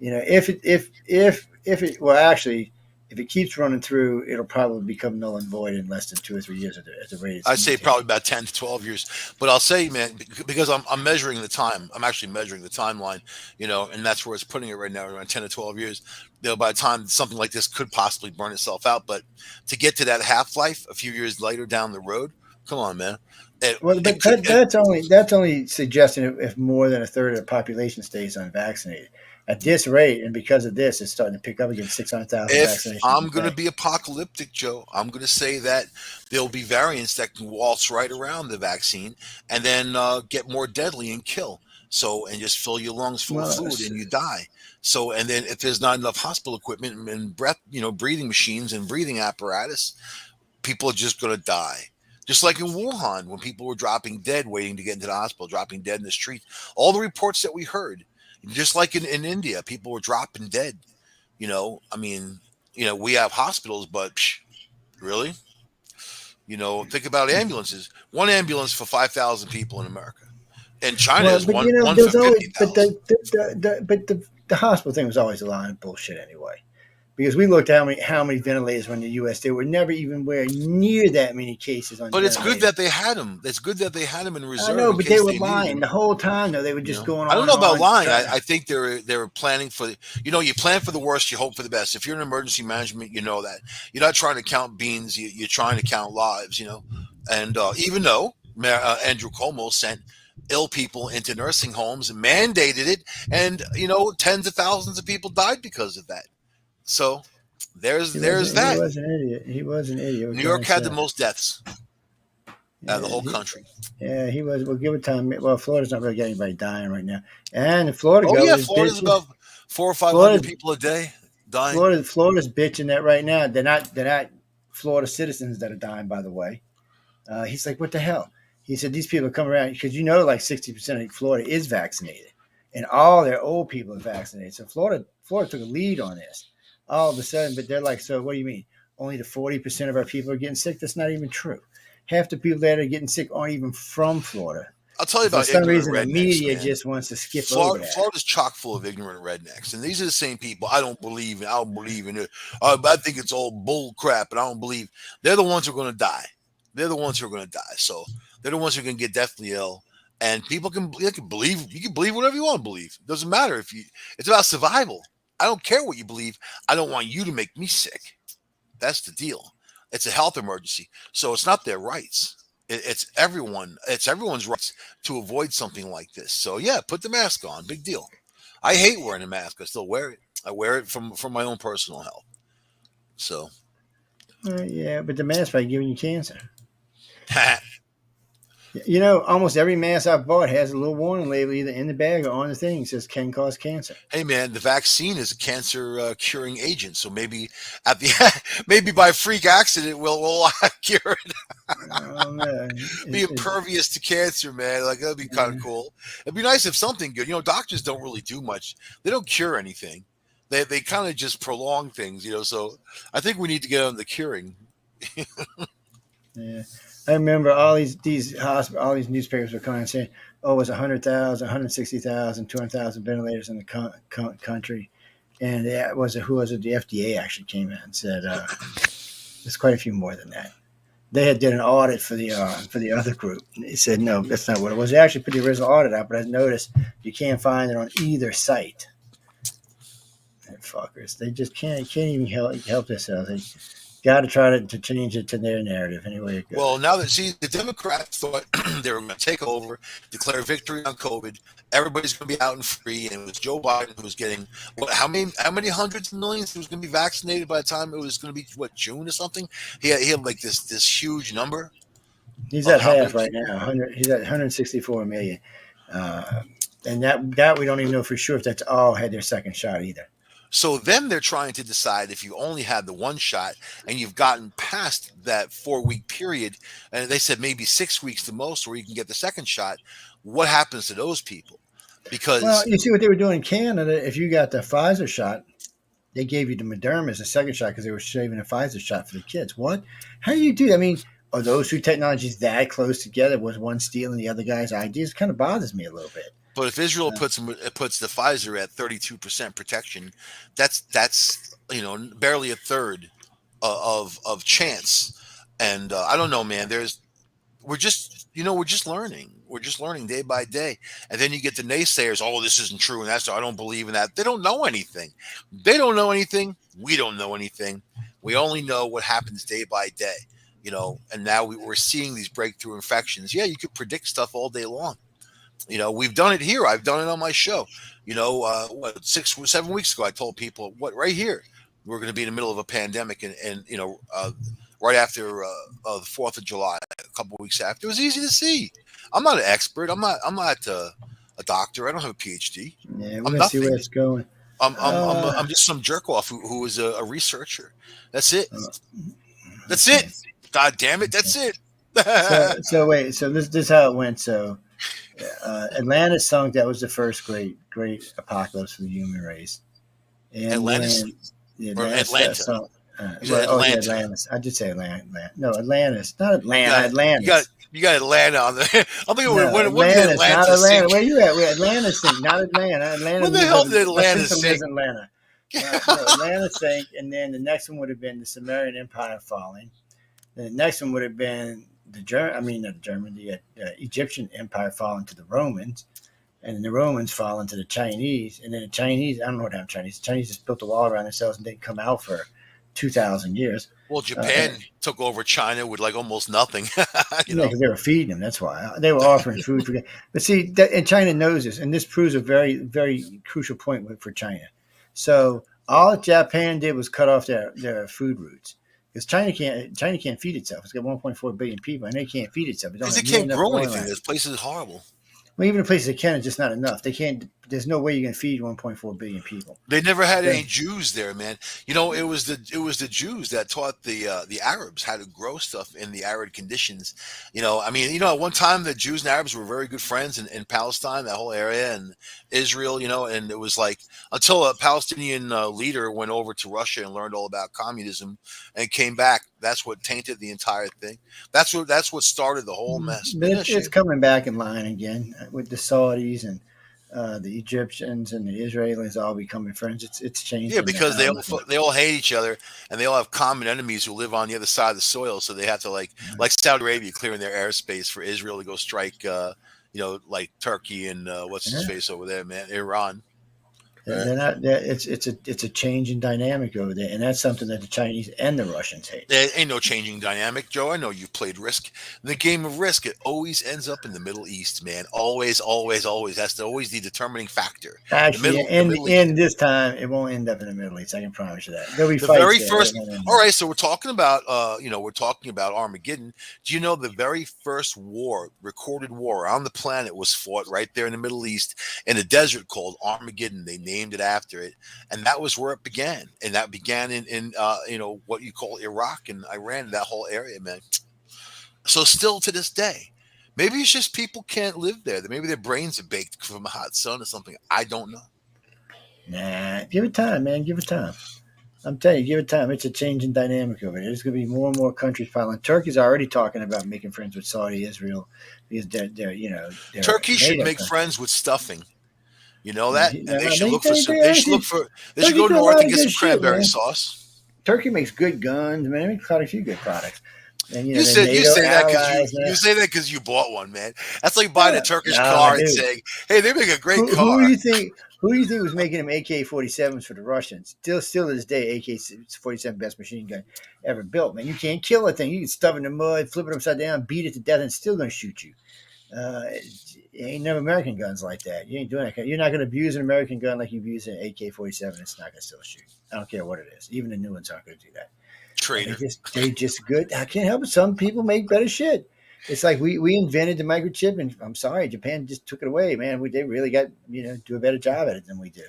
if it, well, actually, if it keeps running through, it'll probably become null and void in less than 2 or 3 years at the rate it's I'd say mutating. probably about 10 to 12 years. But I'll say, man, because I'm measuring the time, I'm actually measuring the timeline, and that's where it's putting it right now, around 10 to 12 years. By the time something like this could possibly burn itself out. But to get to that half life a few years later down the road, come on, man. It, Well, it but could, that's only suggesting if more than a third of the population stays unvaccinated. At this rate, and because of this, it's starting to pick up again. 600,000 if vaccinations a I'm going to day. be apocalyptic, Joe, I'm going to say that there'll be variants that can waltz right around the vaccine and then get more deadly and kill. So, and just fill your lungs full of Well, fluid and you die. So, and then if there's not enough hospital equipment and breathing machines and breathing apparatus, people are just going to die. Just like in Wuhan, when people were dropping dead, waiting to get into the hospital, dropping dead in the street. All the reports that we heard, just like in India, people were dropping dead. I mean, we have hospitals, but really, think about ambulances. One ambulance for 5,000 people in America. And China well, is but one for there's always, but 50,000. the hospital thing was always a line of bullshit anyway. Because we looked at how many ventilators were in the U.S. There were never even where near that many cases on But it's good ventilators. that they had them. It's good that they had them in I reserve know, in but they case were they needed lying them. the whole time. Though they were just going I don't on know and about on to lying. try I to. think they were planning for, you plan for the worst, you hope for the best. If you're in emergency management, you know that you're not trying to count beans, you're trying to count lives. And even though Andrew Cuomo sent ill people into nursing homes and mandated it, and tens of thousands of people died because of that. So there's He that. was an idiot. He was an idiot. What New can I York had the say? most deaths out of the Yeah, whole country. yeah, he was. Well, give it time. Well, Florida's not really getting anybody dying right now, and the Florida Oh yeah, governor's Florida's bitching. about 400 or 500 Florida, people a day dying. Florida's bitching that right now. They're not Florida citizens that are dying. By the way, he's like, what the hell? He said these people come around because like 60% of Florida is vaccinated, and all their old people are vaccinated. So Florida took a lead on this all of a sudden. But they're like, so what do you mean? Only the 40% of our people are getting sick? That's not even true. Half the people that are getting sick aren't even from Florida. I'll tell you But for about some ignorant reason, the rednecks, media man. just wants to skip over that. Florida's chock full of ignorant rednecks, and these are the same people. I don't believe in it. I think it's all bull crap, and I don't believe. They're the ones who are going to die. They're the ones who are going to die. So they're the ones who are going to get deathly ill. And people they can believe. You can believe whatever you want to believe. It doesn't matter if you. It's about survival. I don't care what you believe. I don't want you to make me sick. That's the deal. It's a health emergency, so it's not their rights. It's everyone. It's everyone's rights to avoid something like this. So yeah, put the mask on. Big deal. I hate wearing a mask. I still wear it. I wear it from my own personal health. So Yeah, but the mask probably giving you cancer. Almost every mask I've bought has a little warning label either in the bag or on the thing. It says can cause cancer. hey man, the vaccine is a cancer curing agent. So maybe at the maybe by freak accident we'll cure it. No, Be impervious to cancer, man. Like that'd be kind of cool. It'd be nice if something good. Doctors don't really do much. They don't cure anything. They kind of just prolong things. So I think we need to get on the curing. yeah. I remember all these newspapers were coming and saying, "Oh, it was 100,000, 160,000, 200,000 ventilators in the country," and that was who was it? The FDA actually came in and said there's quite a few more than that. They had did an audit for the other group. And they said no, that's not what it was. They actually put the original audit out, but I noticed you can't find it on either site. And fuckers, they just can't even help themselves. They got to try to change it to their narrative any way it Well, goes. now that the Democrats thought they were going to take over, declare victory on COVID, everybody's going to be out and free, and it was Joe Biden who was getting how many hundreds of millions who was going to be vaccinated by the time it was going to be June or something. He had like this huge number He's of at how many half right people. now. He's at 164 million, uh, and that we don't even know for sure if that's all had their second shot either. So then they're trying to decide if you only had the one shot and you've gotten past that 4 week period, and they said maybe 6 weeks the most, where you can get the second shot. What happens to those people? Well, Because you see what they were doing in Canada. If you got the Pfizer shot, they gave you the Moderna as a second shot because they were saving a Pfizer shot for the kids. What? How do you do that? I mean, are those two technologies that close together? Was one stealing the other guy's ideas? It kind of bothers me a little bit. But if Israel Uh, puts the Pfizer at 32% protection, that's barely a third of chance. And I don't know, man. We're just learning. We're just learning day by day. And then you get the naysayers. Oh, this isn't true, and I don't believe in that. They don't know anything. They don't know anything. We don't know anything. We only know what happens day by day. And now we're seeing these breakthrough infections. Yeah, you could predict stuff all day long. We've done it here. I've done it on my show. 6 7 weeks ago, I told people what right here we're going to be in the middle of a pandemic, and right after the 4th of July, a couple of weeks after, it was easy to see. I'm not an expert. I'm not a doctor. I don't have a PhD. yeah, we're I'm gonna see where nothing. it's going. I'm Uh, just some jerk off who is a researcher. That's it. uh, That's it. okay. God damn it. Okay. That's it. So wait. So this is how it went. So Atlantis sunk. That was the first great apocalypse for the human race. And Atlantis when the or Atlantis Atlanta. sunk, You said yeah, Atlanta. Atlantis. I did say Atlanta. No, Atlantis, not You Atlanta. got you got Atlantis. you got Atlanta on the. I'm thinking No, when did Atlantis, not Atlanta Atlanta. sink? Where you at? Where Atlanta sink, not Atlanta. Atlanta When the lives hell up. did My Atlanta sister lives sink? in Atlanta. No, Atlanta sank, and then the next one would have been the Sumerian Empire falling. The next one would have been not the German, the Egyptian Empire falling to the Romans, and then the Romans falling to the Chinese, and then the Chinese. I don't know what happened to Chinese. The Chinese just built a wall around themselves and didn't come out for 2,000 years. Well, And, Japan took over China with like almost nothing. you yeah, know. because they were feeding them. That's why they were offering food for. But see, and China knows this, and this proves a very, very crucial point for China. So all Japan did was cut off their food routes because China can't feed itself. It's got 1.4 billion people, and they can't feed itself. It don't Because they have near can't enough grow growing anything. land. This place is horrible. Well, even the places that can, it's just not enough. They can't. There's no way you can feed 1.4 billion people. They never had Okay. any Jews there, man. It was the Jews that taught the Arabs how to grow stuff in the arid conditions. I mean, at one time the Jews and Arabs were very good friends in Palestine, that whole area, and Israel. And it was like until a Palestinian leader went over to Russia and learned all about communism and came back. That's what tainted the entire thing. That's what started the whole mess. But Man, it's coming back in line again with the Saudis and the Egyptians and the Israelis all becoming friends. It's Yeah, changing because now. they all hate each other, and they all have common enemies who live on the other side of the soil. So they have to like Saudi Arabia clearing their airspace for Israel to go strike, like Turkey and what's his Yeah. face over there, man, Iran. Right? They're not. It's a change in dynamic over there, and that's something that the Chinese and the Russians hate. There ain't no changing dynamic, Joe. I know you've played Risk. The game of Risk, it always ends up in the Middle East, man. Always, always, always. That's always the determining factor. The Actually, middle, the Middle East. in this time, it won't end up in the Middle East. I can promise you that. There'll be The fights very there, but it first. won't end All there. right, so we're talking about Armageddon. Do you know the very first war, recorded war on the planet, was fought right there in the Middle East in a desert called Armageddon? They named it after it, and that was where it began. And that began in what you call Iraq and Iran, that whole area, man. So still to this day. Maybe it's just people can't live there. Maybe their brains are baked from a hot sun or something. I don't know. Nah, give it time, man. Give it time. I'm telling you, give it time. It's a changing dynamic over there. There's going to be more and more countries filing. Turkey's already talking about making friends with Saudi, Israel, because they're Turkey should NATO make countries. friends with stuffing. You know that, and they should They, look for they, some. they They should look actually for. They should Turkey go do a north lot and of get good some shit, cranberry man. sauce. Turkey makes good guns, man. They make quite a few good products, and You they're said you NATO say that because you allies. you say that because you bought one, man. That's like buying a Yeah, Turkish nah, car and dude. saying, "Hey, they make a great Who do car." you think? Who do you think was making them AK-47s for the Russians? Still to this day, AK-47 best machine gun ever built. Man, you can't kill a thing. You can stuff it in the mud, flip it upside down, beat it to death, and it's still going to shoot you. It ain't never American guns like that. You ain't doing that. You're not going to abuse an American gun like you abuse an AK-47. It's not going to still shoot. I don't care what it is. Even the new ones aren't going to do that. And Trader. they just good. I can't help it. Some people make better shit. It's like we invented the microchip, and I'm sorry, Japan just took it away, man. They really got do a better job at it than we do.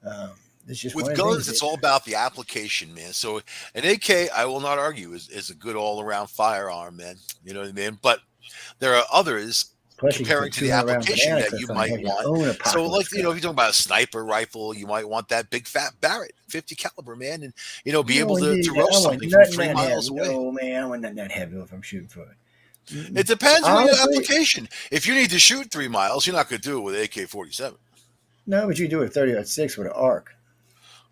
Um, it's just one With of the things guns, that it's all about the application, man. So an AK, I will not argue, is a good all around firearm, man. You know what I mean? But there are others plus you can comparing put to the 200 round application banana that you clips on it. might Have your want. own So, apocalypse like, if gun. you're talking about a sniper rifle, you might want that big fat Barrett 50 caliber, man, and be No, able to indeed. I roast want something from nothing three that miles heavy. away. No, man, I want nothing that heavy if I'm shooting for it. It depends on your Honestly, application. If you need to shoot 3 miles, you're not going to do it with AK-47. no, but you do it 30-06 with an arc.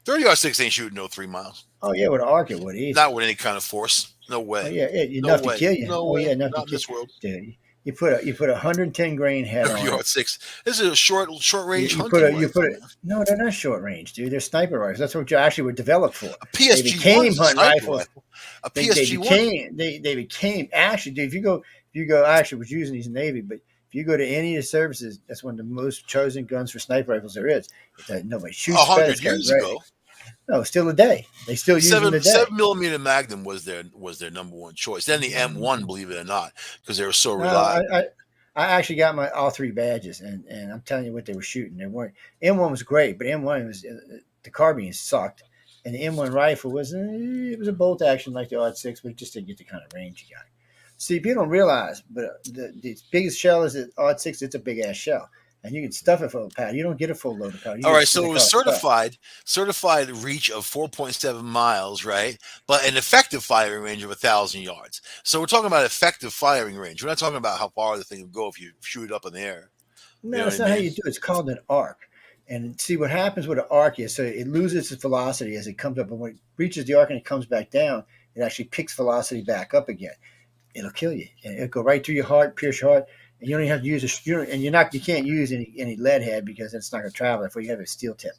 30-06 ain't shooting no 3 miles. Oh yeah, with an arc it would Not easily. with any kind of force. No Oh way. yeah, No enough to way. kill you. No Oh way. yeah, enough to Not in kill. this world. Dude, you put a 110 grain head on it. 30-06. This is a short You, range you put hunting a you put rifle, it. man. No, they're not short range, dude. They're sniper rifles. That's what you actually were developed for. A They PSG-1 became is a hunting sniper rifles. rifle. A They PSG-1. became they became actually. Dude, if you go, I actually was using these in the Navy, but if you go to any of the services, that's one of the most chosen guns for sniper rifles there is. It's that nobody A shoots better. hundred It's got years right. ago, No, still today. They still use them today. seven millimeter Magnum was their number one choice. Then the M1, believe it or not, because they were so No, reliable. I actually got my all three badges, and I'm telling you what they were shooting. They weren't M1 was great, but M1 was the carbine sucked, and the M1 rifle was it was a bolt action like the odd six, but it just didn't get the kind of range you got. See, people don't realize, but the biggest shell is the odd six. It's a big ass shell, and you can stuff it full of powder. You don't get a full load of powder. You All get right, what so they it was call stuff. certified reach of 4.7 miles, right? But an effective firing range of 1,000 yards. So we're talking about effective firing range. We're not talking about how far the thing will go if you shoot it up in the air. You No, know what that's I not how mean? you do it. It's called an arc. And see what happens with an arc is so it loses its velocity as it comes up, and when it reaches the arc and it comes back down, it actually picks velocity back up again. It'll kill you, and it'll go right through your heart, pierce your heart, and you don't even have to use and you can't use any lead head because it's not going to travel if you have a steel tip.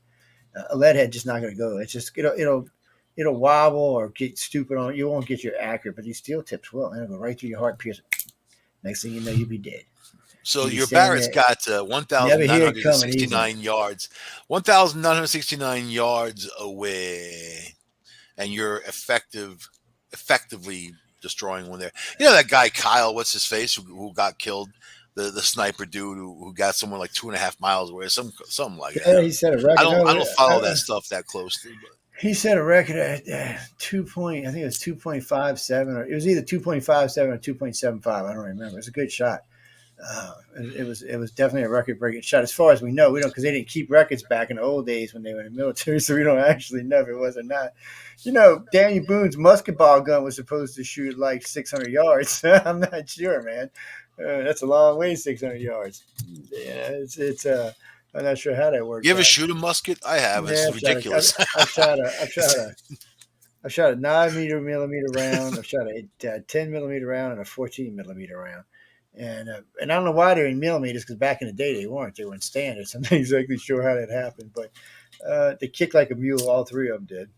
A lead head just not going to go. It's just it'll wobble or get stupid on. You won't get your accurate, but these steel tips will, and it'll go right through your heart, pierce. Next thing you know, you'll be dead. So You'll be your standing Barrett's there, got never hear it coming easy. 1,969 yards, 1,969 yards away, and you're effectively destroying one there. You know that guy Kyle, what's his face, who got killed, the sniper dude who got someone like 2.5 miles away, something like that. Yeah, he set a record. No, I don't follow that stuff that closely, but he set a record at 2 point. I think it was 2.57, or it was either 2.57 or 2.75. I don't remember. It was a good shot. It was definitely a record breaking shot. As far as we know, we don't because they didn't keep records back in the old days when they were in the military, so we don't actually know if it was or not. You know, Daniel Boone's musket ball gun was supposed to shoot like 600 yards. I'm not sure, man. That's a long way, 600 yards. Yeah, I'm not sure how that worked you ever out. shoot a musket? I have. Yeah, It's ridiculous. I've shot a 9 millimeter round. I've shot a 10 millimeter round and a 14 millimeter round. And I don't know why they're in millimeters because back in the day they weren't. They were in standards. I'm not exactly sure how that happened, but they kicked like a mule. All three of them did.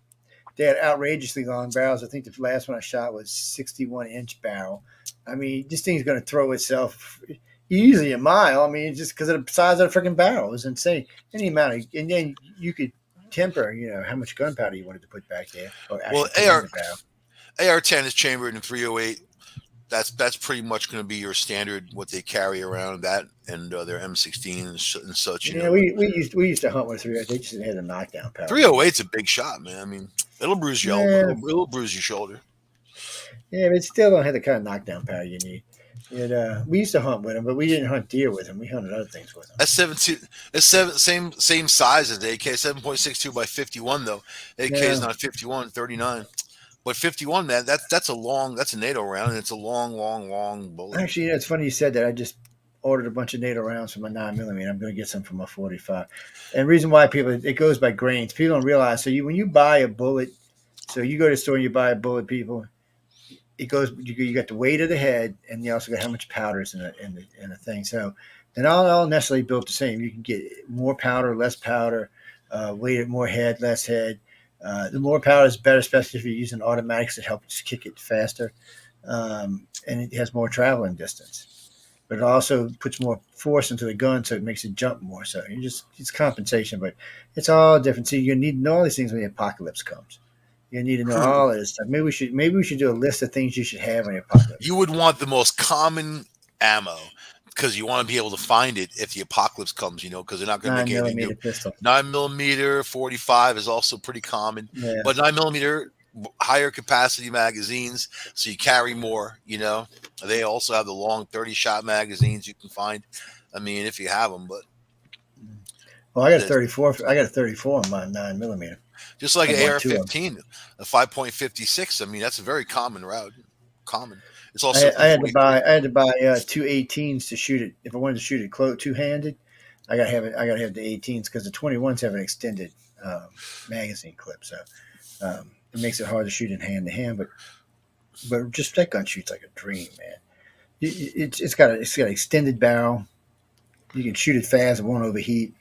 They had outrageously long barrels. I think the last one I shot was 61-inch barrel. I mean, this thing's going to throw itself easily a mile. I mean, just because of the size of the freaking barrel, it was insane. Any amount of, and then you could temper, how much gunpowder you wanted to put back there, or Well, actually put in the barrel. AR-10 is chambered in 308. That's pretty much going to be your standard what they carry around that and their M16 and such. Yeah, we used to hunt with 308. They just had a knockdown power. 308's a big shot, man. I mean, it'll bruise your elbow. It'll bruise your shoulder. Yeah, but it still don't have the kind of knockdown power you need. We used to hunt with them, but we didn't hunt deer with them. We hunted other things with them. That's 17. It's same size as the AK. 7.62 by 51 though. AK is not 51, 39. But 51, man, that's a NATO round, and it's a long bullet. Actually, it's funny you said that. I just ordered a bunch of NATO rounds for my 9 millimeter. I'm going to get some for my 45. And the reason why it goes by grains. People don't realize. So when you buy a bullet, so you go to the store and you buy a bullet, people, it goes. You got the weight of the head, and you also got how much powder is in the thing. So they're not all necessarily built the same. You can get more powder, less powder, weight, more head, less head. The more powder is better, especially if you're using automatics that help just kick it faster. And it has more traveling distance. But it also puts more force into the gun, so it makes it jump more. So it's compensation, but it's all different. So you need to know all these things when the apocalypse comes. You need to know all of this stuff. Maybe we should do a list of things you should have when the apocalypse. You would want the most common ammo because you want to be able to find it if the apocalypse comes, because they're not going to make anything new. 9mm pistol. 9mm, 45 is also pretty common, but 9mm higher capacity magazines, so you carry more. They also have the long 30-shot magazines you can find. I mean, if you have them, but well, I got a 34. I got a 34 on my 9mm. Just like an AR-15, a 5.56. I mean, that's a very common route. Common. It's also I had to 343. buy two 18s to shoot it. If I wanted to shoot it two handed, I gotta have it. I gotta have the 18s because the 21s have an extended magazine clip, so it makes it hard to shoot in hand to hand. But just that gun shoots like a dream, man. It's got an extended barrel. You can shoot it fast; it won't overheat.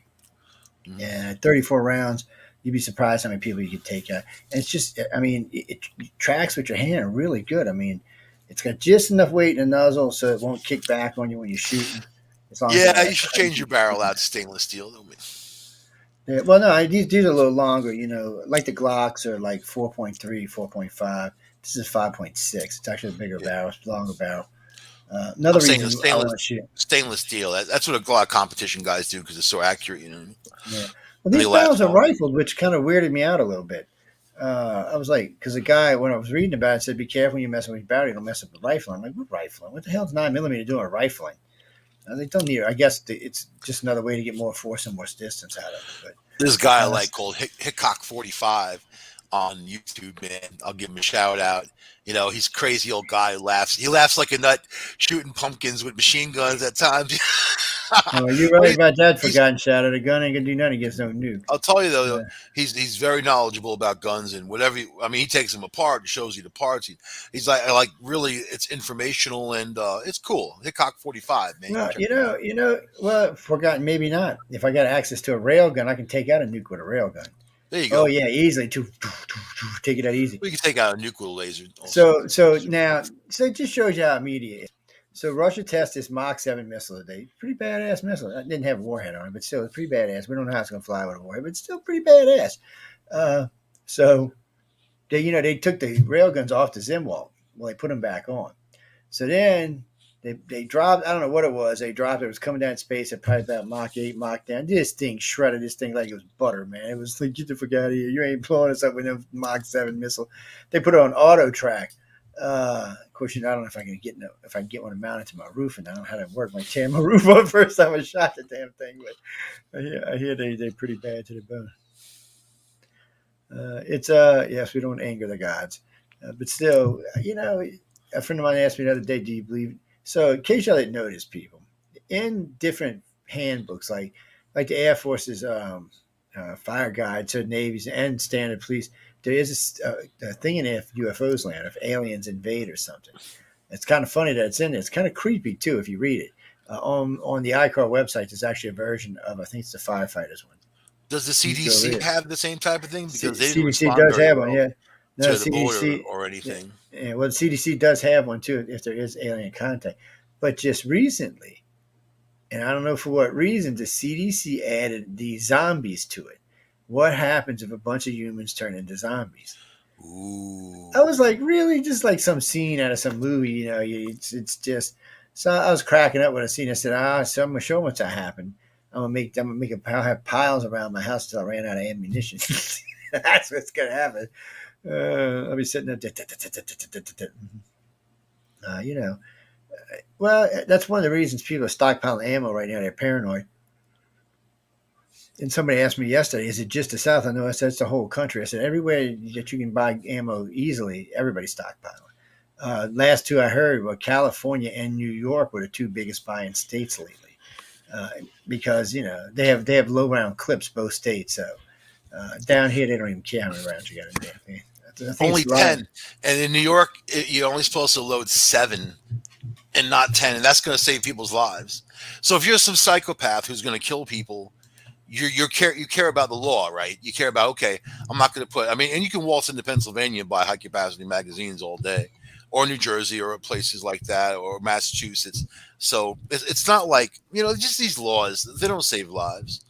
Mhm. And 34 rounds, you'd be surprised how many people you could take out. And it's just, I mean, it tracks with your hand really good. I mean, it's got just enough weight in the nozzle so it won't kick back on you when you're shooting. As long as Yeah, I you should can change your keep barrel shooting. out to stainless steel. Yeah, well, no, these are a little longer. Like the Glocks are like 4.3, 4.5. This is 5.6. It's actually a bigger Yeah, barrel, it's a longer barrel. I'm Another saying the reason I stainless want to shoot. stainless steel. That's what a lot of competition guys do because it's so accurate, and Yeah. Well, they these last barrels are longer. rifled, which kind of weirded me out a little bit. I was like, because the guy, when I was reading about it, said, be careful when you're messing with your battery, don't mess up the rifle. I'm like, what rifling? What the hell's 9 millimeter doing rifling? They don't need it. I guess it's just another way to get more force and more distance out of it. This guy I Uh, like called Hickok 45 on YouTube, man. I'll give him a shout out. He's a crazy old guy who laughs. He laughs like a nut shooting pumpkins with machine guns at times. oh, you're But right about that, he's forgotten shadow. The gun ain't gonna do nothing against no nuke. I'll tell you though, Uh, he's very knowledgeable about guns and whatever. I mean, he takes them apart and shows you the parts. He's like really, it's informational and it's cool. Hickok 45, man. You can well, check him out. well, forgotten, maybe not. If I got access to a rail gun, I can take out a nuke with a rail gun. There you Oh go. yeah, easily. Take it out easy. We can take out a nuclear laser also. So it just shows you how immediate. So Russia tested this Mach 7 missile today. Pretty badass missile. It didn't have a warhead on it, but still, it's pretty badass. We don't know how it's going to fly with a warhead, but it's still pretty badass. Uh, so they took the railguns off the Zimwalt. Well, they put them back on. So then they dropped. I don't know what it was. They dropped it. It was coming down in space at probably about Mach 8, Mach 10. This thing shredded this thing like it was butter, man. It was like, get the fuck out of here. You ain't blowing us up with a Mach 7 missile. They put it on auto track. Of course, I don't know if I can get one mounted to my roof, and I don't know how that works. Might tear my roof off first time I shot the damn thing, but I hear they're pretty bad to the bone. It's yes, we don't anger the gods, but still, a friend of mine asked me the other day, "Do you believe?" So, in case y'all didn't notice, people, in different handbooks, like the Air Force's fire guide to navies and standard police, there is a thing in there if UFOs land, if aliens invade or something. It's kind of funny that it's in there. It's kind of creepy too if you read it. On the ICAR website, there's actually a version of I think it's the firefighters one. Does the You can go read CDC it. have the same type of thing? Because they didn't CDC respond does very have one, well yeah. No, to the border CDC, or yeah, anything. yeah. Well, the CDC does have one too if there is alien contact. But just recently, and I don't know for what reason, the CDC added the zombies to it. What happens if a bunch of humans turn into zombies? Ooh. I was like, really, just like some scene out of some movie, it's just. So I was cracking up when I seen. It. I said, so I'm gonna show them what's happened. I'm gonna make a pile, have piles around my house until I ran out of ammunition. That's what's gonna happen. I'll be sitting there. Uh, you know, well, that's one of the reasons people are stockpiling ammo right now. They're paranoid. And somebody asked me yesterday, is it just the South? I know I said it's the whole country. I said everywhere that you can buy ammo easily, everybody's stockpiling. Last two I heard were California and New York were the two biggest buying states lately, uh, because they have low round clips both states. So down here they don't even care how many rounds you got in there. I think Only it's right. 10. And in New York, you're only supposed to load 7 and not 10. And that's going to save people's lives. So if you're some psychopath who's going to kill people, you care about the law, right? You care about, okay, I'm not going to put, I mean, and you can waltz into Pennsylvania and buy high capacity magazines all day, or New Jersey, or places like that, or Massachusetts. So it's not like, just these laws, they don't save lives.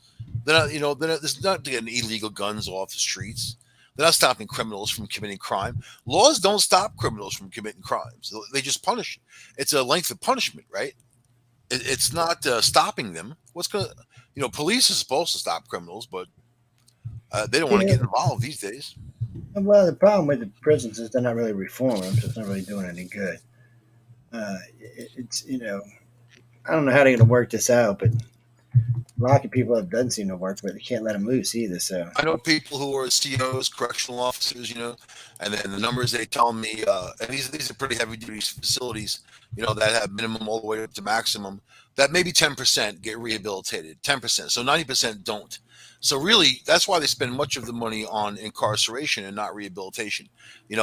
They're not, there's not getting illegal guns off the streets. They're not stopping criminals from committing crime. Laws don't stop criminals from committing crimes. They just punish. It's a length of punishment, right? It's not stopping them. What's going to, police is supposed to stop criminals, but they don't want to Yeah. get involved these days. Well, the problem with the prisons is they're not really reforming them, so it's not really doing any good. It's I don't know how they're going to work this out, but locking people up doesn't seem to work, but they can't let them loose either. So I know people who are COs, correctional officers, and then the numbers they tell me, and these are pretty heavy duty facilities, that have minimum all the way up to maximum. That maybe 10% get rehabilitated, 10%. So 90% don't. So really, that's why they spend much of the money on incarceration and not rehabilitation. They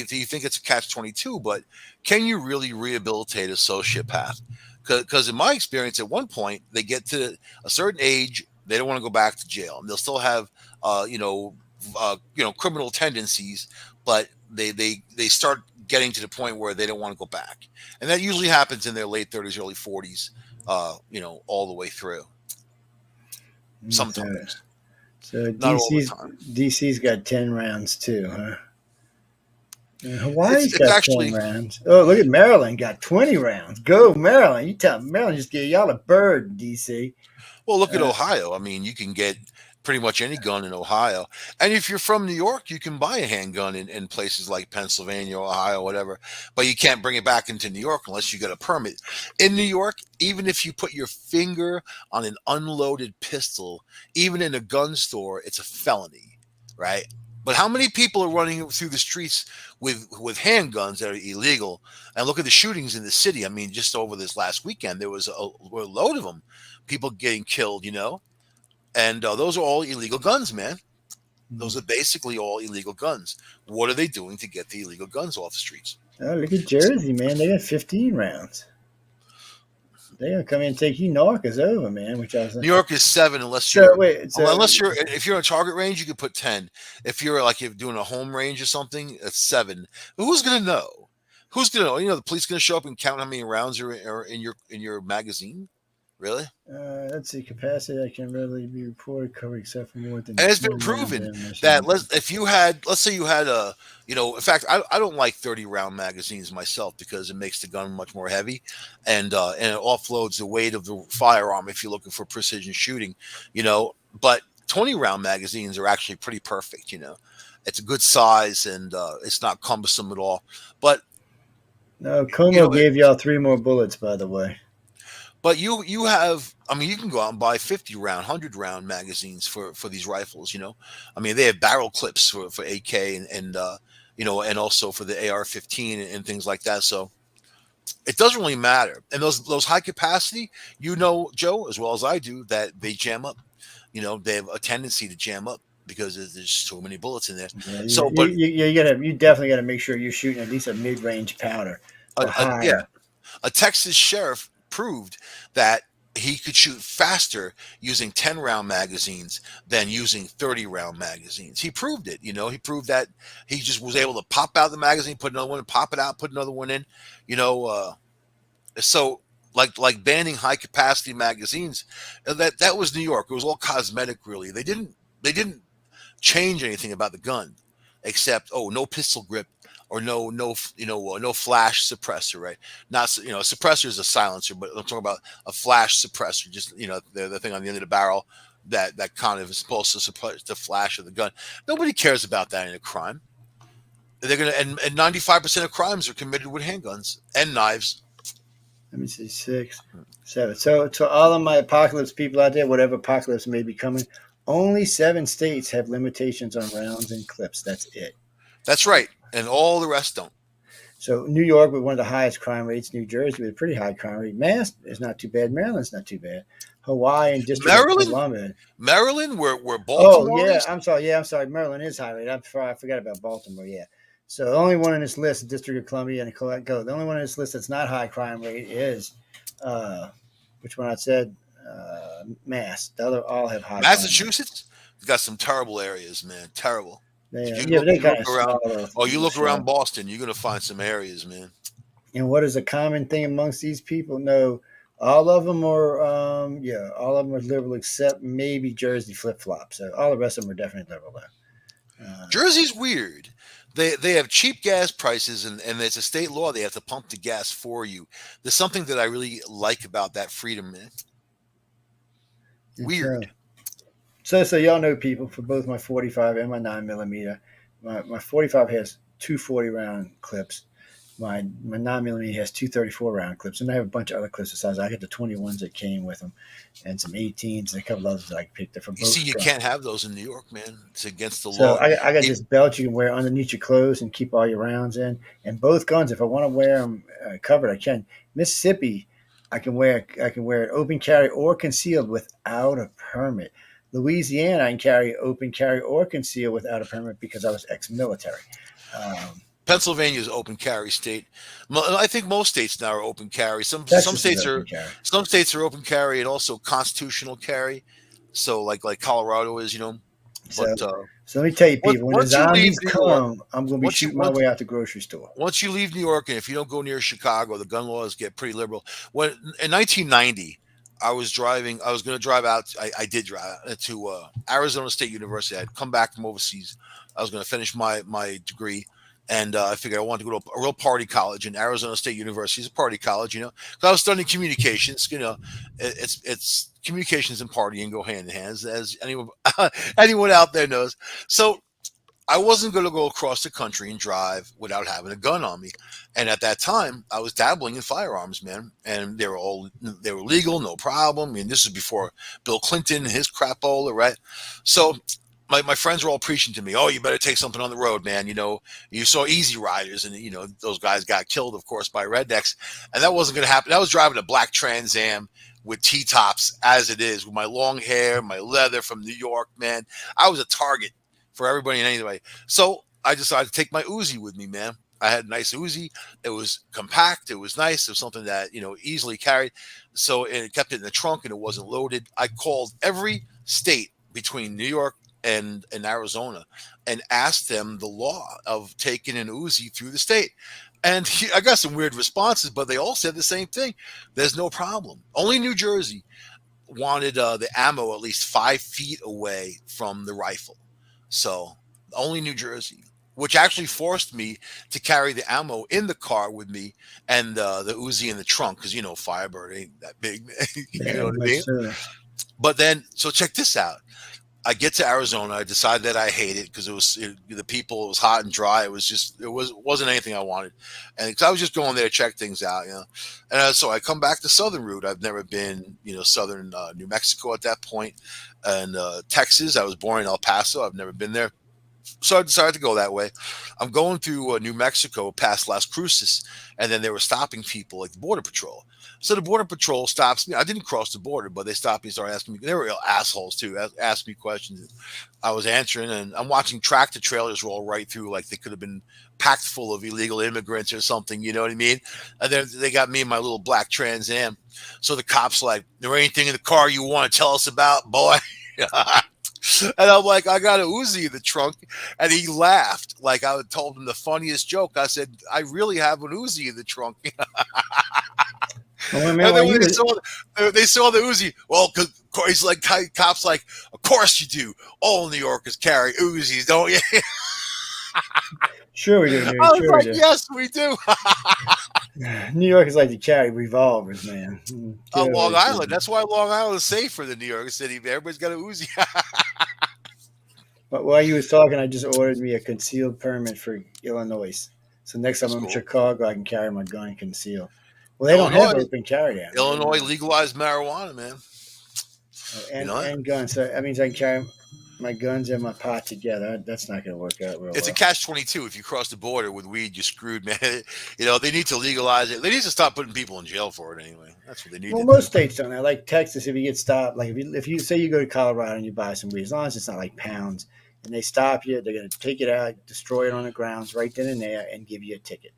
think it's a catch-22, but can you really rehabilitate a sociopath? Because in my experience, at one point they get to a certain age, they don't want to go back to jail, and they'll still have uh, you know criminal tendencies, but they start getting to the point where they don't want to go back, and that usually happens in their late 30s, early 40s, all the way through. so, Sometimes, so not all the DC's time. DC's got 10 rounds too, huh? It's Hawaii's it's got 10 actually rounds. Oh, look at Maryland got 20 rounds. Go Maryland! You tell Maryland just gave y'all a bird, DC. Well, look at Uh, Ohio. I mean, you can get pretty much any gun in Ohio. And if you're from New York, you can buy a handgun in places like Pennsylvania, Ohio, whatever. But you can't bring it back into New York unless you get a permit. In New York, even if you put your finger on an unloaded pistol, even in a gun store, it's a felony, right? But how many people are running through the streets with handguns that are illegal? And look at the shootings in the city. I mean, just over this last weekend, there was a load of them, people getting killed, and those are all illegal guns, man. Those are basically all illegal guns. What are they doing to get the illegal guns off the streets? oh, look at Jersey, man. They got 15 rounds. They gonna come in and take you knockers over, man. Which I was like, New York is 7, unless so you're wait, so unless you're if you're in a target range, you could put 10. If you're like you're doing a home range or something, it's 7. But who's gonna know? Who's gonna know? The police gonna show up and count how many rounds are in your magazine? Really? let's see, capacity that can readily be reported covered except for more than And it's been 20 rounds of proven that ammunition. let's say you had in fact, I don't like 30-round magazines myself because it makes the gun much more heavy, and it offloads the weight of the firearm if you're looking for precision shooting, but 20-round magazines are actually pretty perfect. It's a good size, and it's not cumbersome at all. But No, you Como know, gave y'all 3 more bullets, by the way. But you have, I mean, you can go out and buy 50-round, 100-round magazines for these rifles. I mean, they have barrel clips for AK and also for the AR-15 and things like that. So it doesn't really matter. And those high capacity, Joe, as well as I do, that they jam up. They have a tendency to jam up because there's so many bullets in there. Yeah, So, but you definitely gotta make sure you're shooting at least a mid-range powder or yeah, higher. a Texas sheriff proved that he could shoot faster using 10-round magazines than using 30-round magazines. He proved it. He proved that he just was able to pop out the magazine, put another one in, pop it out, put another one in. You know, so like banning high capacity magazines, that was New York. It was all cosmetic, really. They didn't change anything about the gun, except no pistol grip or no flash suppressor, right? Not a suppressor is a silencer, but I'm talking about a flash suppressor, just the thing on the end of the barrel that kind of is supposed to suppress the flash of the gun. Nobody cares about that in a crime. They're gonna and 95% of crimes are committed with handguns and knives. Let me see, 6, 7. So to all of my apocalypse people out there, whatever apocalypse may be coming, only 7 states have limitations on rounds and clips. That's it. That's right, and all the rest don't. So New York with one of the highest crime rates, New Jersey with a pretty high crime rate, Mass is not too bad, Maryland's not too bad, Hawaii and District of Maryland, Columbia. Maryland, where Oh Baltimore yeah, is. I'm sorry. Yeah, I'm sorry. Maryland is high rate. I forgot about Baltimore. Yeah. So the only one in this list, District of Columbia and Go. The only one in this list that's not high crime rate is, uh, which one I said, Mass. The other all have high crime rate. Massachusetts has got some terrible areas, man. Terrible. If you Yeah, but look, they you kind look of around, small little, or you little look around show. Boston, you're gonna find some areas, man. And what is a common thing amongst these people? No, all of them are, all of them are liberal except maybe Jersey flip flop. So all the rest of them are definitely liberal though. Jersey's weird. They have cheap gas prices, and there's a state law they have to pump the gas for you. There's something that I really like about that freedom, man. It's Weird. so y'all know people for both my 45 and my 9 millimeter. My 45 has two 40 round clips. My 9mm has two 34 round clips, and I have a bunch of other clips besides. I got the 21s that came with them, and some 18s and a couple others that I picked up from You see, both you guns. can't have those in New York, man. It's against the So law. I got It, this belt you can wear underneath your clothes and keep all your rounds in. And both guns, if I want to wear them covered, I can. Mississippi, I can wear it open carry or concealed without a permit. Louisiana, I can carry open carry or concealed without a permit because I was ex-military. Um, Pennsylvania is open carry state. I think most states now are open carry. Some Texas is states open are carry. open carry and also constitutional carry. So like Colorado is, you know. But So, so let me tell you, people, when the once you leave zombies New York, come, I'm going to be once you shooting my way out the grocery store. once you leave New York, and if you don't go near Chicago, the gun laws get pretty liberal. When in 1990, I was driving. I was going to drive out. I did drive to Arizona State University. I'd come back from overseas. I was going to finish my degree, and I figured I wanted to go to a real party college. And Arizona State University is a party college, you know. Because I was studying communications. You know, it's communications and partying go hand in hand, as anyone anyone out there knows. So I wasn't going to go across the country and drive without having a gun on me. And at that time, I was dabbling in firearms, man, and they were legal, no problem. I mean, this is before Bill Clinton and his crapola, right? So my friends were all preaching to me, "Oh, you better take something on the road, man. You know, you saw Easy Riders, and you know those guys got killed, of course, by rednecks, and that wasn't going to happen." I was driving a black Trans Am with T tops as it is, with my long hair, my leather from New York, man. I was a target for everybody and anybody. So I decided to take my Uzi with me, man. I had a nice Uzi. It was compact. It was nice. It was something that, you know, easily carried. So it kept it in the trunk and it wasn't loaded. I called every state between New York and Arizona and asked them the law of taking an Uzi through the state. And I got some weird responses, but they all said the same thing. There's no problem. Only New Jersey wanted the ammo at least 5 feet away from the rifle. So only New Jersey, which actually forced me to carry the ammo in the car with me and the Uzi in the trunk because you know Firebird ain't that big, you Yeah, know what I much mean. sooner. But then, so check this out. I get to Arizona. I decide that I hate it because the people. It was hot and dry. It was just wasn't anything I wanted, and because I was just going there to check things out, you know. And so I come back to Southern route. I've never been, you know, Southern New Mexico at that point, and Texas. I was born in El Paso. I've never been there, so I decided to go that way. I'm going through New Mexico past Las Cruces, and then they were stopping people like the Border Patrol. So the Border Patrol stops me. I didn't cross the border, but they stopped me and started asking me. They were real assholes too. Asked me questions. I was answering, and I'm watching tractor trailers roll right through like they could have been packed full of illegal immigrants or something. You know what I mean? And then they got me in my little black Trans Am. So the cops like, "There anything in the car you want to tell us about, boy?" And I'm like, "I got a Uzi in the trunk," and he laughed. Like I told him the funniest joke. I said, "I really have an Uzi in the trunk." Well, man, And then while when you were they saw the Uzi, well, cause he's like, cops like, "Of course you do. All New Yorkers carry Uzis, don't you?" sure we do, I Newt. was Sure we like, do. "Yes, we do." New Yorkers like to carry revolvers, man. Get over Long it, Island. dude. That's why Long Island is safer than New York City. Everybody's got a Uzi. But while you was talking, I just ordered me a concealed permit for Illinois. So next time That's I'm in cool. Chicago, I can carry my gun concealed. Well, they don't have Illinois, open carry down there. Illinois legalized marijuana, man. You know, And guns. So that means I can carry my guns and my pot together. That's not going to work out real it's a well. catch-22. If you cross the border with weed, you're screwed, man. You know, they need to legalize it. They need to stop putting people in jail for it anyway. That's what they need Well, to do. most states don't. Like Texas, if you get stopped, like if you say you go to Colorado and you buy some weed, as long as it's not like pounds, and they stop you, they're going to take it out, destroy it on the grounds right then and there, and give you a ticket,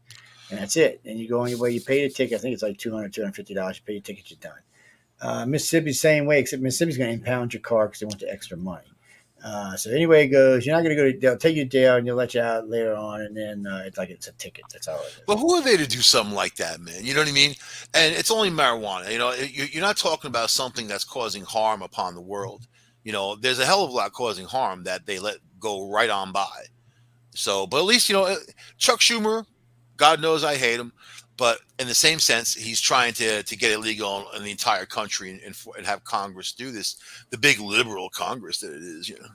and that's it. And you go on your way. You pay the ticket. I think it's like $250. You pay your ticket, you're done. Mississippi's the same way, except Mississippi's going to impound your car because they want the extra money. So anyway it goes, you're not going to go to. They'll take you down and they'll let you out later on, and then it's like it's a ticket. That's all it But is. who are they to do something like that, man? You know what I mean? And it's only marijuana. You know, you're not talking about something that's causing harm upon the world. You know, there's a hell of a lot causing harm that they let go right on by. So, but at least, you know, Chuck Schumer, God knows I hate him, but in the same sense, he's trying to get it legal in the entire country and have Congress do this, the big liberal Congress that it is, you know.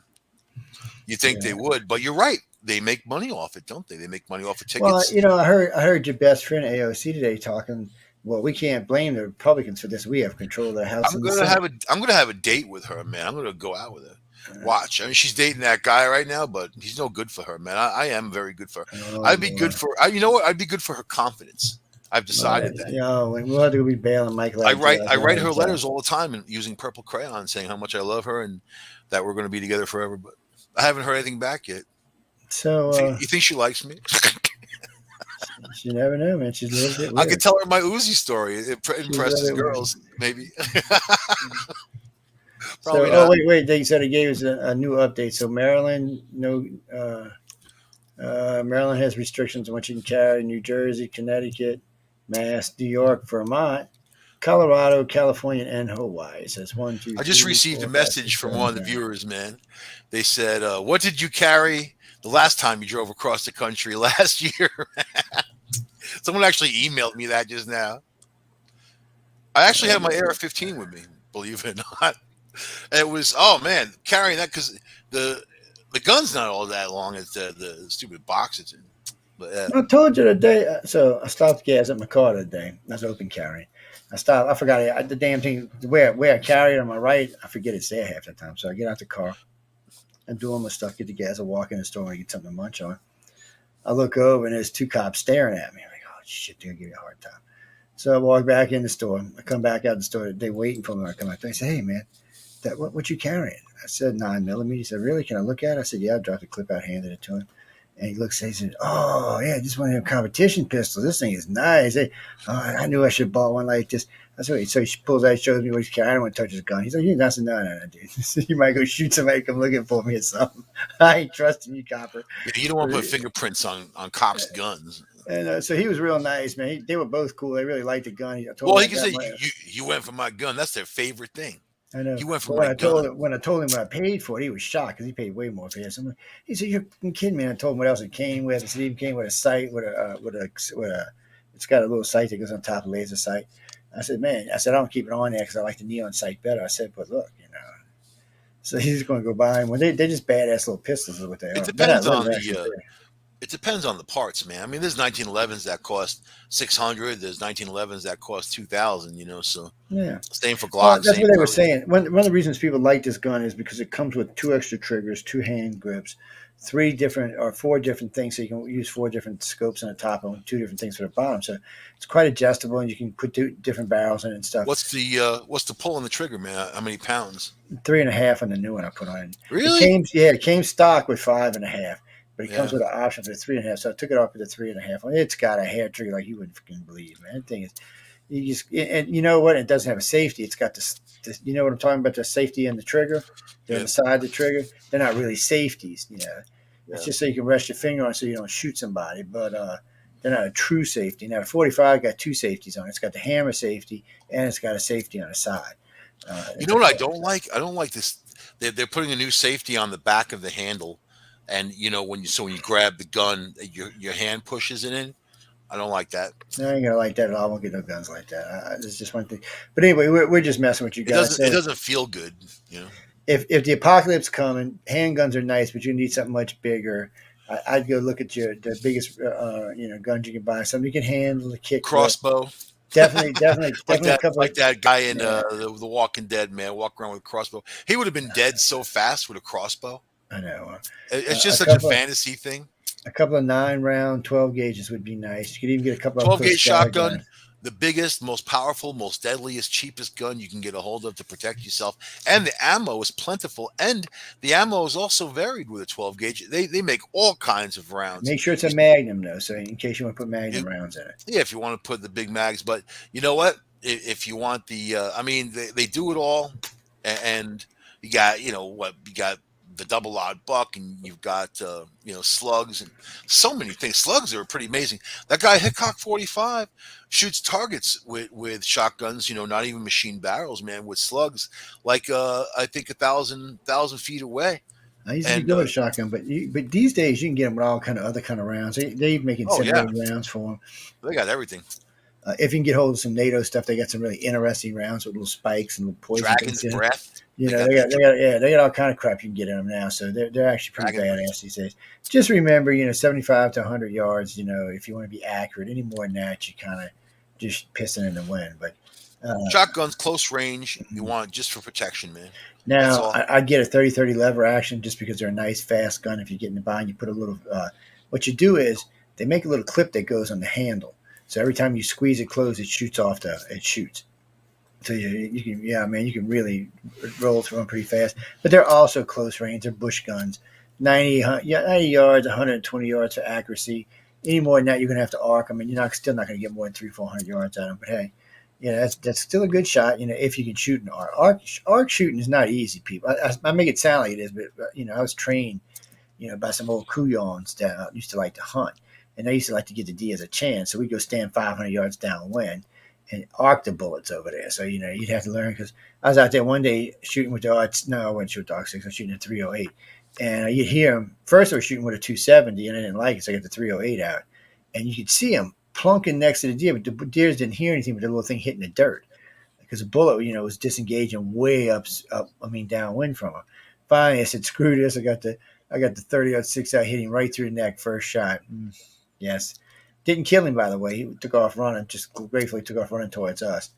You think they Yeah. would, but you're right. They make money off it, don't they? They make money off of Well, tickets. I heard your best friend AOC today talking. Well, we can't blame the Republicans for this. We have control of the House and the Senate. I'm gonna have a date with her, man. I'm gonna go out with her. Watch. I mean, she's dating that guy right now, but he's no good for her, man. I am very good for her. Oh I'd be good Lord. for. You know what? I'd be good for her confidence. I've decided that. We'll have to be bailing Michael out of jail like I a write hundred her letters times. all the time and using purple crayon, saying how much I love her and that we're going to be together forever. But I haven't heard anything back yet. So You think she likes me? you never know, man. She's a little bit I could weird. tell her my Uzi story. It She's a little impresses bit weird. girls, maybe. So, Probably not. wait. They said he gave us a new update. So Maryland, no, Maryland has restrictions on what you can carry. New Jersey, Connecticut, Mass, New York, Vermont, Colorado, California, and Hawaii. It says one, two, I just three, received a four, five, message six, from one seven, of the nine. viewers, man. They said, "What did you carry the last time you drove across the country last year?" Someone actually emailed me that just now. I actually have my AR-15 with me, believe it or not. It was, oh man, carrying that because the the gun's not all that long as the stupid box it's in. But I told you today. So I stopped gas at my car today. I was open carrying. I stopped. I forgot the damn thing. Where I carry it on my right, I forget it's there half the time. So I get out the car and do all my stuff, get the gas, I walk in the store and get something to munch on. I look over and there's two cops staring at me. I'm like, oh shit, they're gonna give me a hard time. So I walk back in the store. I come back out of the store. They waiting for me. I come out. They say, hey man, what you carrying? I said 9mm. He said, really? Can I look at it? I said, yeah. I dropped the clip out, handed it to him. And he looks, he said, oh, yeah, just one of them competition pistols. This thing is nice. Hey, oh, I knew I should have bought one like this. That's what so he pulls out, shows me what he's carrying. I don't want to touch his gun. He's like, I said, no, dude. You might go shoot somebody, come looking for me or something. I ain't trusting you, copper. you don't want to put fingerprints on cops' guns. And so he was real nice, man. They were both cool. They really liked the gun. I told Well, him he I can got say my. you went for my gun. That's their favorite thing. I know. You went for But my gun. when I told him what I paid for it, he was shocked because he paid way more for it. So he said, "You're kidding me!" And I told him what else it came with. He said it even came with a sight, it's got a little sight that goes on top of laser sight. I said, "Man," I said, "I don't keep it on there because I like the neon sight better." I said, "But look, you know." So he's going to go buy him. Well, they're just badass little pistols, is what they It are. They're not depends little, on they're actually big. it depends on the parts, man. I mean, there's 1911s that cost 600. There's 1911s that cost 2,000. So Yeah. same for Well, Glock, that's same what they for were everything. saying. One of the reasons people like this gun is because it comes with two extra triggers, two hand grips, three different or four different things. So you can use four different scopes on the top and two different things for the bottom. So it's quite adjustable, and you can put two different barrels in it and stuff. What's the pull on the trigger, man? How many pounds? 3.5 on the new one I put on. Really? It came stock with 5.5, but it comes Yeah. with an option for the 3.5. So I took it off with the 3.5. It's got a hair trigger like you wouldn't fucking believe, man. That thing is, you just and you know what? It doesn't have a safety. It's got this. You know what I'm talking about? The safety in the trigger. They're on Yeah. the side of the trigger. They're not really safeties. It's Yeah. just so you can rest your finger on so you don't shoot somebody. But they're not a true safety. Now, the 45 got two safeties on it. It's got the hammer safety and it's got a safety on the side. You It's know a what I full. don't like? I don't like this. They're putting a new safety on the back of the handle, and when you grab the gun, your hand pushes it in. I don't like that. No, I ain't gonna like that at all. I won't get no guns like that. It's just one thing. But anyway, we're just messing with you guys. It So doesn't feel good. You know. if the apocalypse coming, handguns are nice, but you need something much bigger. I'd go look at the biggest guns you can buy. Something you can handle, the kick grip. Crossbow, Definitely a couple like of that guy in yeah. the Walking Dead, man, walk around with a crossbow. He would have been dead so fast with a crossbow. I know It's just a such a couple fantasy thing. a couple of 9 round 12 gauges would be nice. You could even get a couple of them 12 for a gauge shotgun, shotgun. the biggest, most powerful, most deadliest, cheapest gun you can get a hold of to protect yourself. And the ammo is plentiful. And the ammo is also varied with a 12 gauge. They make all kinds of rounds. Make sure it's a Magnum though, so in case you want to put Magnum You, rounds in it. yeah, if you want to put the big mags. But you know what? If you want I mean, they do it all. And you got, you got the double odd buck, and you've got slugs and so many things. Slugs are pretty amazing. That guy Hickok 45 shoots targets with shotguns, not even machine barrels, man, with slugs like I think 1,000 feet away. I used to be And good with a shotgun, but these days you can get them with all kind of other kind of rounds. They're making oh yeah, semi-auto rounds for them. they got everything. If you can get hold of some NATO stuff, they got some really interesting rounds with little spikes and little poison things Dragon's in it. breath. You They know, got the they got all kind of crap you can get in them now. So they're actually pretty dragon's breath. badass these days. Just remember, 75 to 100 yards. If you want to be accurate, any more than that, you kind of just pissing in the wind. But Shotguns close range. You want it just for protection, man. That's now all. I get a 30-30 lever action just because they're a nice fast gun. If you get in the bind, you put a little. What you do is they make a little clip that goes on the handle. So every time you squeeze it closed, it shoots off it shoots. So you can, yeah, man, you can really roll through them pretty fast. But they're also close range. They're bush guns, 90 yards, 120 yards for accuracy. Any more than that, you're gonna have to arc them, and still not gonna get more than 300-400 yards out of them. But hey, that's still a good shot. If you can shoot an arc. Arc shooting is not easy, people. I make it sound like it is, but I was trained, by some old kuyons that used to like to hunt, and they used to like to give the deers a chance. So we go stand 500 yards downwind and arc the bullets over there. So you'd have to learn, because I was out there one day shooting with the arcs. No, I wasn't shooting with the arc six. I was shooting a 308, and you'd hear them. First, I was shooting with a 270, and I didn't like it, so I got the 308 out, and you could see them plunking next to the deer, but the deers didn't hear anything but the little thing hitting the dirt, because the bullet, was disengaging way up. I mean, downwind from them. Finally, I said, "Screw this!" I got the 30-06 out, hitting right through the neck, first shot. Yes. Didn't kill him, by the way. He took off running, just gratefully took off running towards us.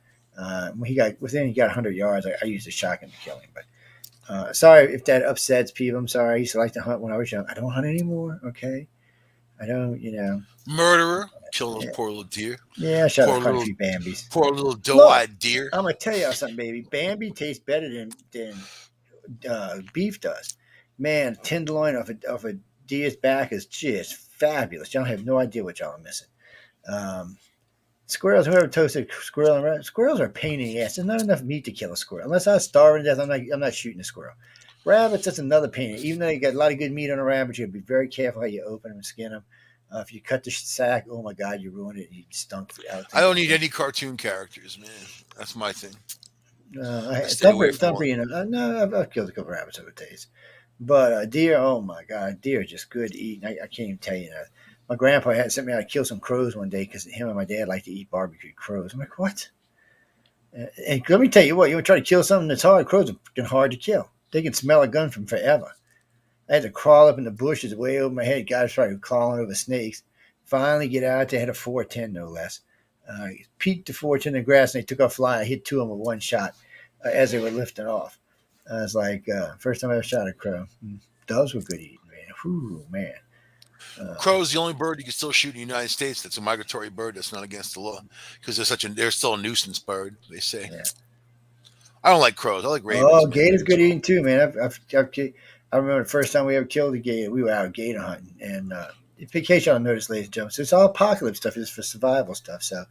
When he got 100 yards, I used a shotgun to kill him. But sorry if that upsets people. I'm sorry. I used to like to hunt when I was young. I don't hunt anymore, okay? I don't. Murderer. Kill those Yeah, poor little deer. yeah, I shot Poor quite a little, few Bambis. poor little Look, doe-eyed deer. I'm going to tell y'all something, baby. Bambi tastes better than beef does. Man, tenderloin off a deer's back is just fabulous. Y'all have no idea what y'all are missing. Um, Squirrels, whoever toasted squirrel and rabbit, squirrels are a pain in the ass. There's not enough meat to kill a squirrel. Unless I was starving to death, I'm not shooting a squirrel. Rabbits, that's another pain. Even though you got a lot of good meat on a rabbit, you got to be very careful how you open them and skin them. If you cut the sack, oh my God, you ruined it. You stunk out. I don't need any cartoon characters, man. That's my thing. I stay away from Thumper, all. no, I've killed a couple rabbits over the days. But deer, oh my God, deer are just good to eat. I can't even tell you that. My grandpa had sent me out to kill some crows one day because him and my dad like to eat barbecued crows. I'm like, what? And let me tell you what, you want to try to kill something that's hard, crows are hard to kill. They can smell a gun from forever. I had to crawl up in the bushes way over my head. Guys started crawling over snakes. Finally get out there, had a 410 no less. Peeked the 410 in the grass and they took off flying. I hit two of them with one shot as they were lifting off. I was like, first time I ever shot a crow. Doves were good eating, man. Whew, man. Crow's the only bird you can still shoot in the United States that's a migratory bird that's not against the law because they're still a nuisance bird. They say. Yeah. I don't like crows. I like Oh, ravens, man. gator's good eating too, man. I remember the first time we ever killed a gator. We were out gator hunting, and in case y'all noticed, ladies and gentlemen, so it's all apocalypse stuff. It's for survival stuff. So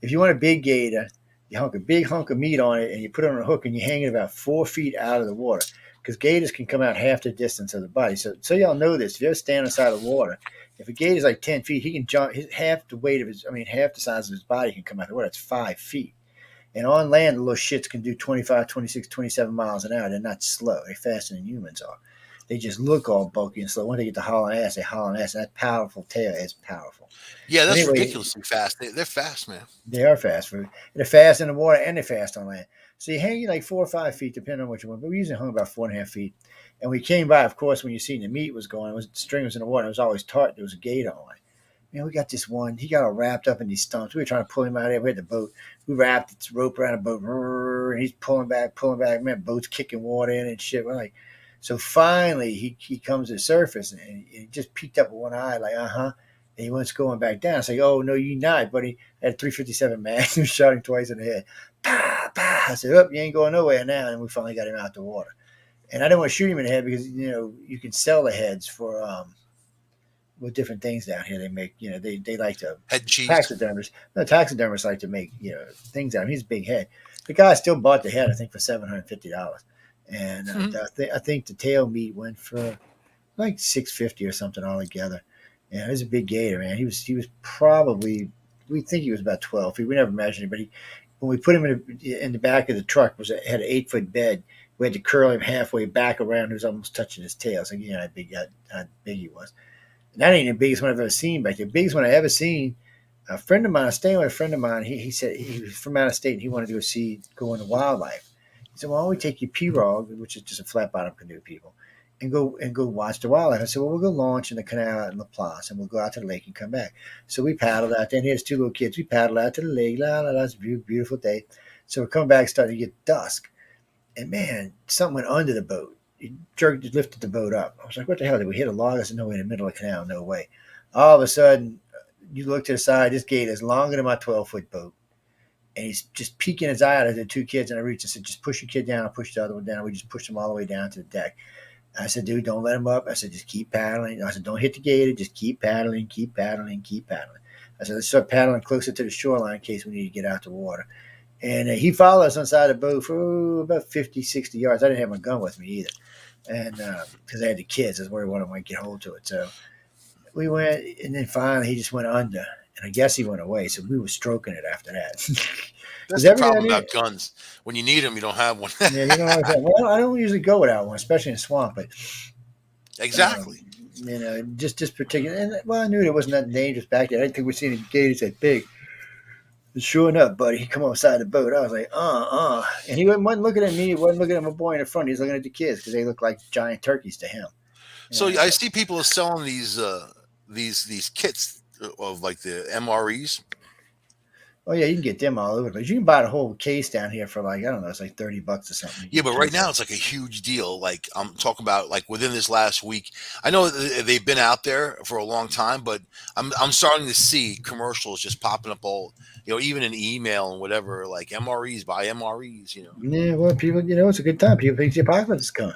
if you want a big gator, you hunk a big hunk of meat on it, and you put it on a hook, and you hang it about 4 feet out of the water, because gators can come out half the distance of the body. So y'all know this. If you ever stand inside of water, if a gator's like 10 feet, he can jump. Half the weight of half the size of his body can come out of the water. That's 5 feet. And on land, the little shits can do 25, 26, 27 miles an hour. They're not slow. They're faster than humans are. They just look all bulky and slow. When they get to hauling ass, they hauling ass. And that powerful tail is powerful. Yeah, But that's anyway, ridiculously fast. They're fast, man. they are fast. They're fast in the water and they're fast on land. So you hang like 4 or 5 feet, depending on what you want. But we usually hung about 4.5 feet. And we came by, of course, when you seen the meat was going, the string was in the water. It was always taut. There was a gator on it. Man, we got this one. He got all wrapped up in these stumps. We were trying to pull him out of there. We had the boat. We wrapped its rope around the boat, and he's pulling back. Man, boat's kicking water in and shit. We're like, so finally he comes to the surface and he just peeked up with one eye, like, and he wants going back down. It's like, oh no, you not, buddy. I had a 357 Magnum, shot him twice in the head. Bah, bah. I said, oh, you ain't going nowhere now. And we finally got him out the water. And I didn't want to shoot him in the head because you can sell the heads for with different things down here. They make, they like to Head cheese. taxidermists like to make, things out of him. He's a big head. The guy still bought the head, I think, for $750. And I think the tail meat went for like $650 or something altogether. And it was a big gator, man. He was probably, we think he was about 12 feet. We never measured him, but when we put him in the back of the truck, had an 8-foot bed. We had to curl him halfway back around. He was almost touching his tail. So how big he was. And that ain't the biggest one I've ever seen back there. The biggest one I ever seen A friend of mine, I was staying with a friend of mine. He said he was from out of state and he wanted to go into wildlife. He said, "Why don't we take you pirogue, which is just a flat bottom canoe, people, and go watch the wildlife?" I said, "Well, we'll go launch in the canal out in La Place, and we'll go out to the lake and come back." So we paddled out there, and here's two little kids. We paddled out to the lake. La la la, it's a beautiful day. So we're coming back, starting to get dusk, and man, something went under the boat. He lifted the boat up. I was like, "What the hell? Did we hit a log?" I said, "No, we're in the middle of the canal. No way." All of a sudden, you look to the side. This gate is longer than my 12-foot boat, and he's just peeking his eye out at the two kids. And I reached and said, "Just push your kid down." I pushed the other one down. We just pushed them all the way down to the deck. I said, "Dude, don't let him up." I said, "Just keep paddling." I said, "Don't hit the gator. Just keep paddling, keep paddling, keep paddling." I said, "Let's start paddling closer to the shoreline in case we need to get out the water." And he followed us on the side of the boat for about 50, 60 yards. I didn't have my gun with me either. And because I had the kids, I was worried one of them might get hold to it. So we went, and then finally he just went under. And I guess he went away. So we were stroking it after that. That's Because the every now problem and then, about guns. When you need them, you don't have one. yeah, you don't always have. Well, I don't usually go without one, especially in a swamp. But um, Exactly. just this particular, and well, I knew it wasn't that dangerous back there. I didn't think we'd seen any gators that big. And sure enough, buddy, he come outside the boat. I was like, and he wasn't looking at me. He wasn't looking at my boy in the front. He was looking at the kids because they looked like giant turkeys to him. So And I see people are selling these kits of like the MREs. oh yeah, you can get them all over the place. You can buy the whole case down here for like I don't know, it's like $30 or something. You Yeah, get but two right of now those. it's like a huge deal. Like I'm talking about, like within this last week. I know they've been out there for a long time, but I'm starting to see commercials just popping up all, even in email and whatever, like MREs by MREs. Yeah, well, people, it's a good time. People think the apocalypse is coming.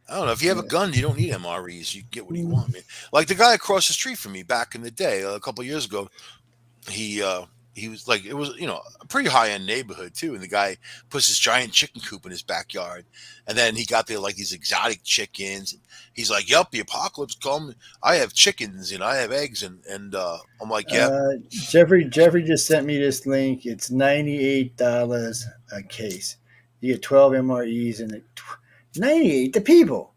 I don't know. If you have a Yeah. gun, you don't need MREs. You can get what you Mm. want, man. Like the guy across the street from me back in the day, a couple of years ago, he uh he was like, it was, a pretty high end neighborhood too, and the guy puts this giant chicken coop in his backyard, and then he got there like these exotic chickens, and he's like, "Yep, the apocalypse come. I have chickens and I have eggs," and I'm like, "Yep." Jeffrey just sent me this link. It's $98 a case. You get 12 MREs and 98. The people,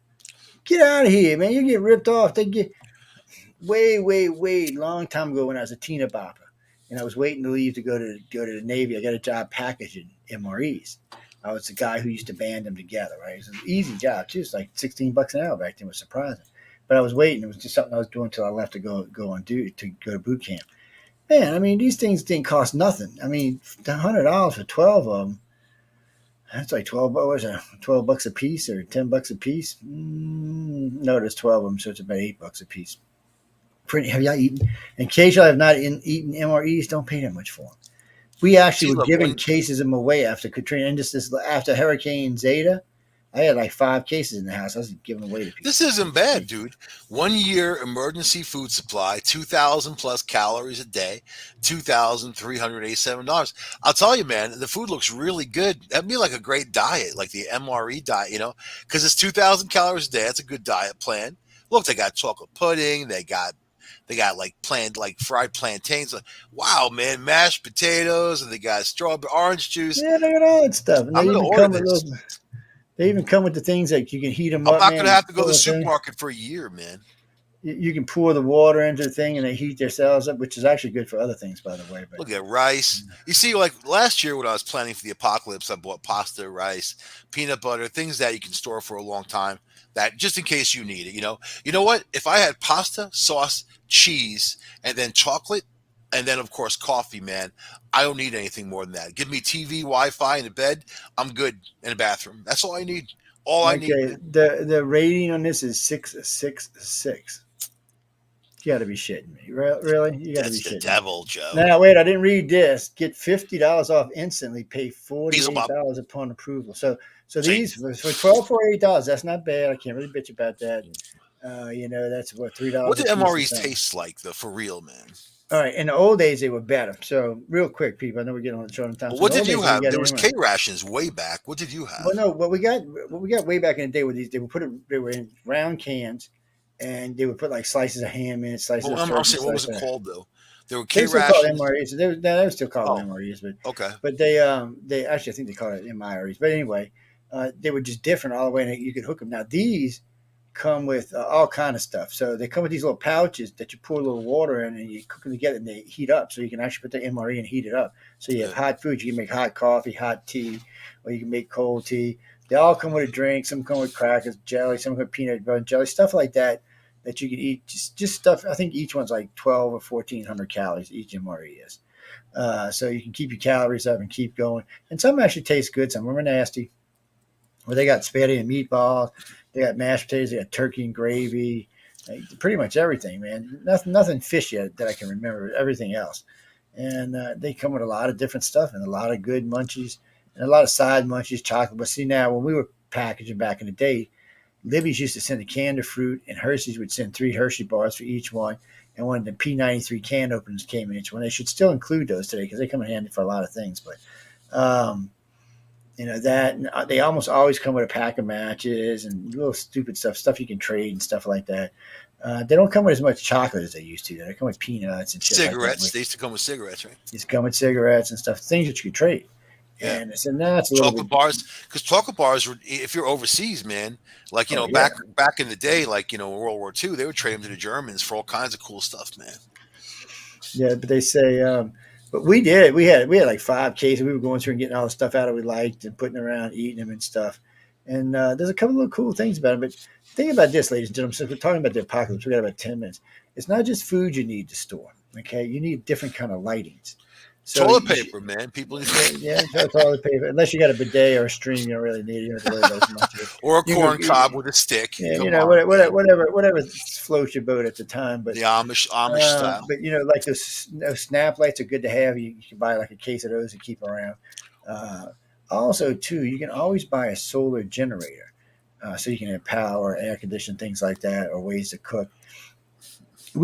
get out of here, man! You get ripped off. They get way long time ago when I was a teen bopper, and I was waiting to leave to go to the Navy. I got a job packaging MREs. I was the guy who used to band them together. Right, it was an easy job too. It's like $16 an hour back then. It was surprising, but I was waiting. It was just something I was doing until I left to go on duty to go to boot camp. Man, I mean, these things didn't cost nothing. I mean, $100 for 12 of them. That's like 12. What was it? $12 a piece or $10 a piece? No, there's 12 of them, so it's about $8 a piece. Have y'all eaten? In case y'all have not eaten MREs, don't pay that much for them. We actually See, were look, giving when cases of them away after Katrina and just this after Hurricane Zeta. I had like 5 cases in the house. I was giving away to this people. isn't bad, dude. 1 year emergency food supply, 2,000 plus calories a day, $2,387. I'll tell you, man, the food looks really good. That'd be like a great diet, like the MRE diet, because it's 2,000 calories a day. That's a good diet plan. Look, they got chocolate pudding. They got like like fried plantains. Like, wow, man, mashed potatoes, and they got strawberry orange juice. Yeah, they got all that stuff, and I'm they gonna even order come with this. little. They even come with the things that you can heat them I'm up, not man. gonna You have to go to pour the a thing. supermarket for a year, man. You can pour the water into the thing, and they heat themselves up, which is actually good for other things, by the way. But Look at rice. You see, like last year when I was planning for the apocalypse, I bought pasta, rice, peanut butter, things that you can store for a long time. That just in case you need it. You know what? If I had pasta, sauce, cheese, and then chocolate, and then of course coffee, man, I don't need anything more than that. Give me TV, Wi-Fi, and a bed. I'm good in a bathroom. That's all I need. All I need, okay, man. the rating on this is 666. You got to be shitting me, really? You got to be That's the shitting me. devil, Joe. Now, wait, I didn't read this. Get $50 off instantly. Pay Beelzebub, $48 upon approval. So these Satan. for $12 That's not bad. I can't really bitch about that. That's what What $3 do a piece or MREs something. taste like, though, for real, man? All right. In the old days, they were better. So, real quick, people, I know we're getting on short on time. Well, So, in what the did old you days, we have? got There in. was K rations way back. What did you Well, have? no, what we got way back in the day were these. They would put it. They were in round cans, and they would put like slices of ham in it, slices Well, of I'm turkey, saying, what was slices it of. called though? There were They K still call it rations. MREs. They would still call them Oh, MREs, okay. but they actually I think they call it MIREs. But anyway, they were just different all the way, and you could hook them. Now these come with all kind of stuff. So they come with these little pouches that you pour a little water in and you cook them together and they heat up. So you can actually put the MRE and heat it up. So you have Yeah. hot food. You can make hot coffee, hot tea, or you can make cold tea. They all come with a drink. Some come with crackers, jelly, some come with peanut butter jelly, stuff like that that you can eat. Just stuff. I think each one's like 12 or 1,400 calories. Each MRE is. So you can keep your calories up and keep going. And some actually taste good. Some of them are nasty. Well, they got spaghetti and meatballs. They got mashed potatoes. They got turkey and gravy. Pretty much everything, man. Nothing fishy that I can remember. Everything else, and they come with a lot of different stuff and a lot of good munchies and a lot of side munchies, chocolate. But see now, when we were packaging back in the day, Libby's used to send a can of fruit, and Hershey's would send 3 Hershey bars for each one. And one of the P93 can openers came in each one. They should still include those today because they come in handy for a lot of things. But that and they almost always come with a pack of matches and little stupid stuff you can trade and stuff like that. They don't come with as much chocolate as they used to. They come with peanuts and shit Cigarettes. like that. They used to come with cigarettes, right? They come with cigarettes and stuff, things that you could trade. Yeah. And I said, no, it's a little Chocolate bit. bars, because chocolate bars were, if you're overseas, man, like Yeah. back in the day, like in World War II, they would trade them to the Germans for all kinds of cool stuff, man. Yeah, but they say, but we did. We had like 5 cases. We were going through and getting all the stuff out that we liked and putting around, eating them and stuff. And there's a couple of little cool things about it. But think about this, ladies and gentlemen. Since we're talking about the apocalypse, we got about 10 minutes. It's not just food you need to store. Okay, you need different kind of lightings. So Toilet paper, man. People, yeah, toilet paper. Unless you got a bidet or a stream, you don't really need it. You don't have to worry about it much. or a corn cob with a stick. Yeah, whatever floats your boat at the time. But the Amish style. But like those snap lights are good to have. You can buy like a case of those and keep around. Also, too, you can always buy a solar generator, so you can have power, air conditioning, things like that, or ways to cook.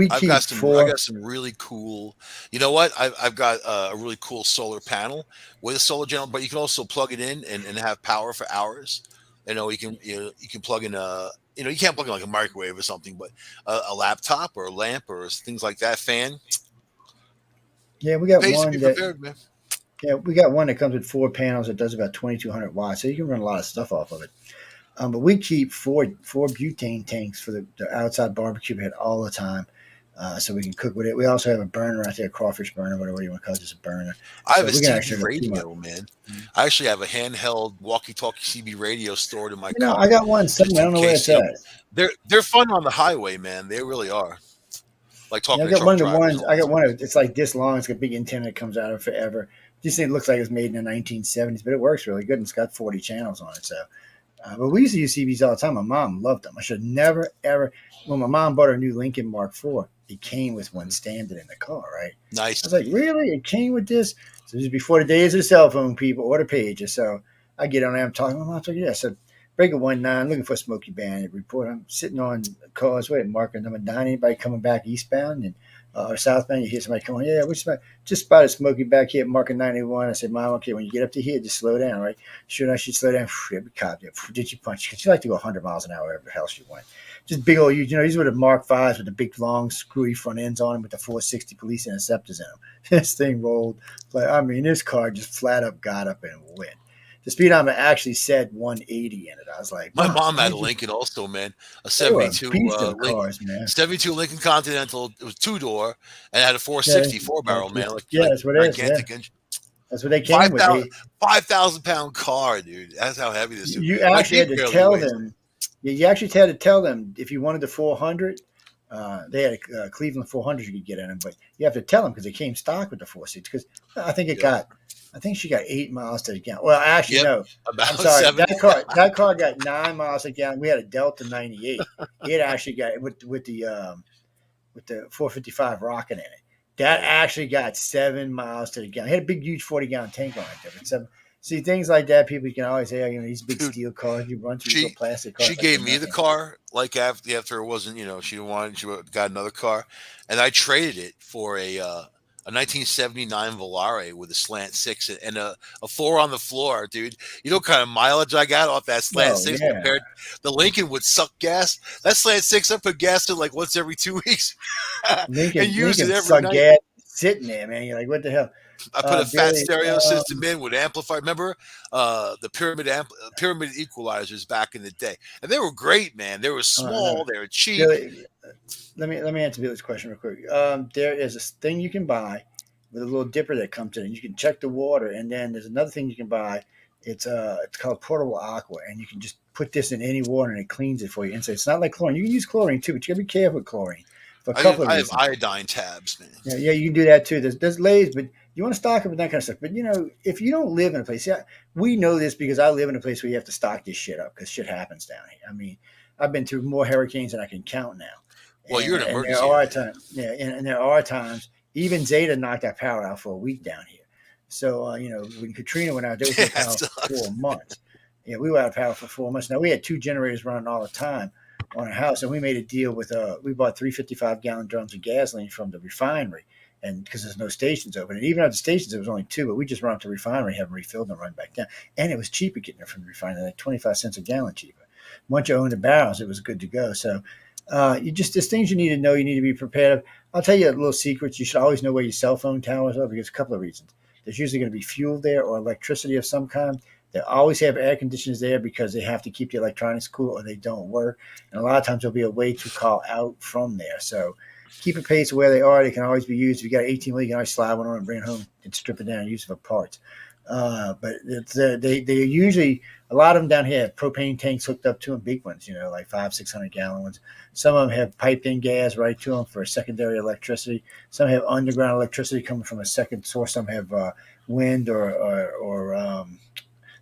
I got some really cool. You know what? I've got a really cool solar panel with a solar generator, but you can also plug it in and have power for hours. You can plug in you can't plug in like a microwave or something, but a laptop or a lamp or things like that. Fan. Yeah, we got one prepared, man. Yeah, we got one that comes with 4 panels that does about 2,200 watts, so you can run a lot of stuff off of it. But we keep four butane tanks for the outside barbecue pit all the time. So we can cook with it. We also have a burner out there, a crawfish burner, whatever you want to call it, just a burner. I have a CB radio, man. I actually have a handheld walkie-talkie CB radio stored in my car. I got one somewhere. I don't know where it's at. They're fun on the highway, man. They really are. Like talking to I got one of the drivers. ones. I got one of it's like this long. It's got a big antenna that comes out of it forever. This thing looks like it was made in the 1970s, but it works really good. And it's got 40 channels on it. So, but we used to use CBs all the time. My mom loved them. I should never ever. When my mom bought her new Lincoln Mark IV, it came with one standard in the car, right? Nice. I was like, really? It came with this? So this is before the days of the cell phone, people, or the pager. So I get on there, I'm talking to my mom. So yeah, so breaker 19, looking for a Smoky Bandit report. I'm sitting on the causeway, marker number 9. Anybody coming back eastbound and or southbound? You hear somebody coming, yeah, we just spotted Smoky back here, marker 91. I said, Mom, okay, when you get up to here, just slow down, right? Should I should slow down? Every cop, did you punch? Because you like to go 100 miles an hour wherever the hell she went. Just big old, these were the Mark V's with the big, long, screwy front ends on them with the 460 police interceptors in them. This thing rolled. This car just flat up got up and went. The speed limit actually said 180 in it. I was like, my mom had a Lincoln also, man. A 72 cars, man. 72 Lincoln Continental. It was 2-door and it had a 460 4-barrel, man. That's what it is. Yeah. That's what they came with. 5,000-pound car, dude. That's how heavy this is. You actually had to tell them. You actually had to tell them if you wanted the 400. They had a Cleveland 400 you could get in them, but you have to tell them because they came stock with the 460. Because I think she got 8 miles to the gallon. Well, actually, no. I'm sorry. That car got 9 miles to the gallon. We had a Delta 98. It actually got with the 455 rocket in it. That actually got 7 miles to the gallon. It had a big, huge 40-gallon tank on it. But 7. See, things like that, people can always say, these big steel cars, you run through these plastic cars. She gave me the car, like after it wasn't, she got another car. And I traded it for a 1979 Volare with a slant 6 and a 4 on the floor, dude. You know what kind of mileage I got off that slant 6 compared the Lincoln would suck gas. That slant 6, I put gas in like once every 2 weeks. Lincoln use it every suck night. Gas sitting there, man. You're like, what the hell? I put a fat Billy, stereo system in with amplifier. Remember the pyramid equalizers back in the day, and they were great, man. They were no, small, they were cheap. Billy, let me answer Billy's question real quick. There is a thing you can buy with a little dipper that comes in. You can check the water, and then there's another thing you can buy. It's called portable aqua, and you can just put this in any water, and it cleans it for you. And so it's not like chlorine. You can use chlorine too, but you gotta be careful with chlorine for a couple of I have reasons. iodine tabs, man. Yeah, yeah, you can do that too. There's lathes, but you want to stock up with that kind of stuff. But if you don't live in a place, yeah, we know this because I live in a place where you have to stock this shit up because shit happens down here. I mean, I've been through more hurricanes than I can count now, Well, you're an and there emergency are area. times, yeah, and there are times. Even Zeta knocked our power out for a week down here. So when Katrina went out, there was Yeah, no that power for sucks. 4 months. Yeah, we were out of power for 4 months. Now we had two generators running all the time on our house, and we made a deal with we bought 355-gallon drums of gasoline from the refinery, and because there's no stations open, and even at the stations there was only two, but we just run up to the refinery, have them refilled, and run back down, and it was cheaper getting it from the refinery, like 25 cents a gallon cheaper. Once you own the barrels, it was good to go. So there's things you need to know. You need to be prepared. I'll tell you a little secret. You should always know where your cell phone towers are because a couple of reasons. There's usually going to be fuel there or electricity of some kind. They always have air conditioners there because they have to keep the electronics cool or they don't work. And a lot of times there'll be a way to call out from there. So keep a pace where they are. They can always be used. If you got 18 wheel, you can always slide one on and bring it home and strip it down and use it for parts. But they usually, a lot of them down here have propane tanks hooked up to them, big ones, like 500-600-gallon ones. Some of them have piped in gas right to them for secondary electricity. Some have underground electricity coming from a second source. Some have wind or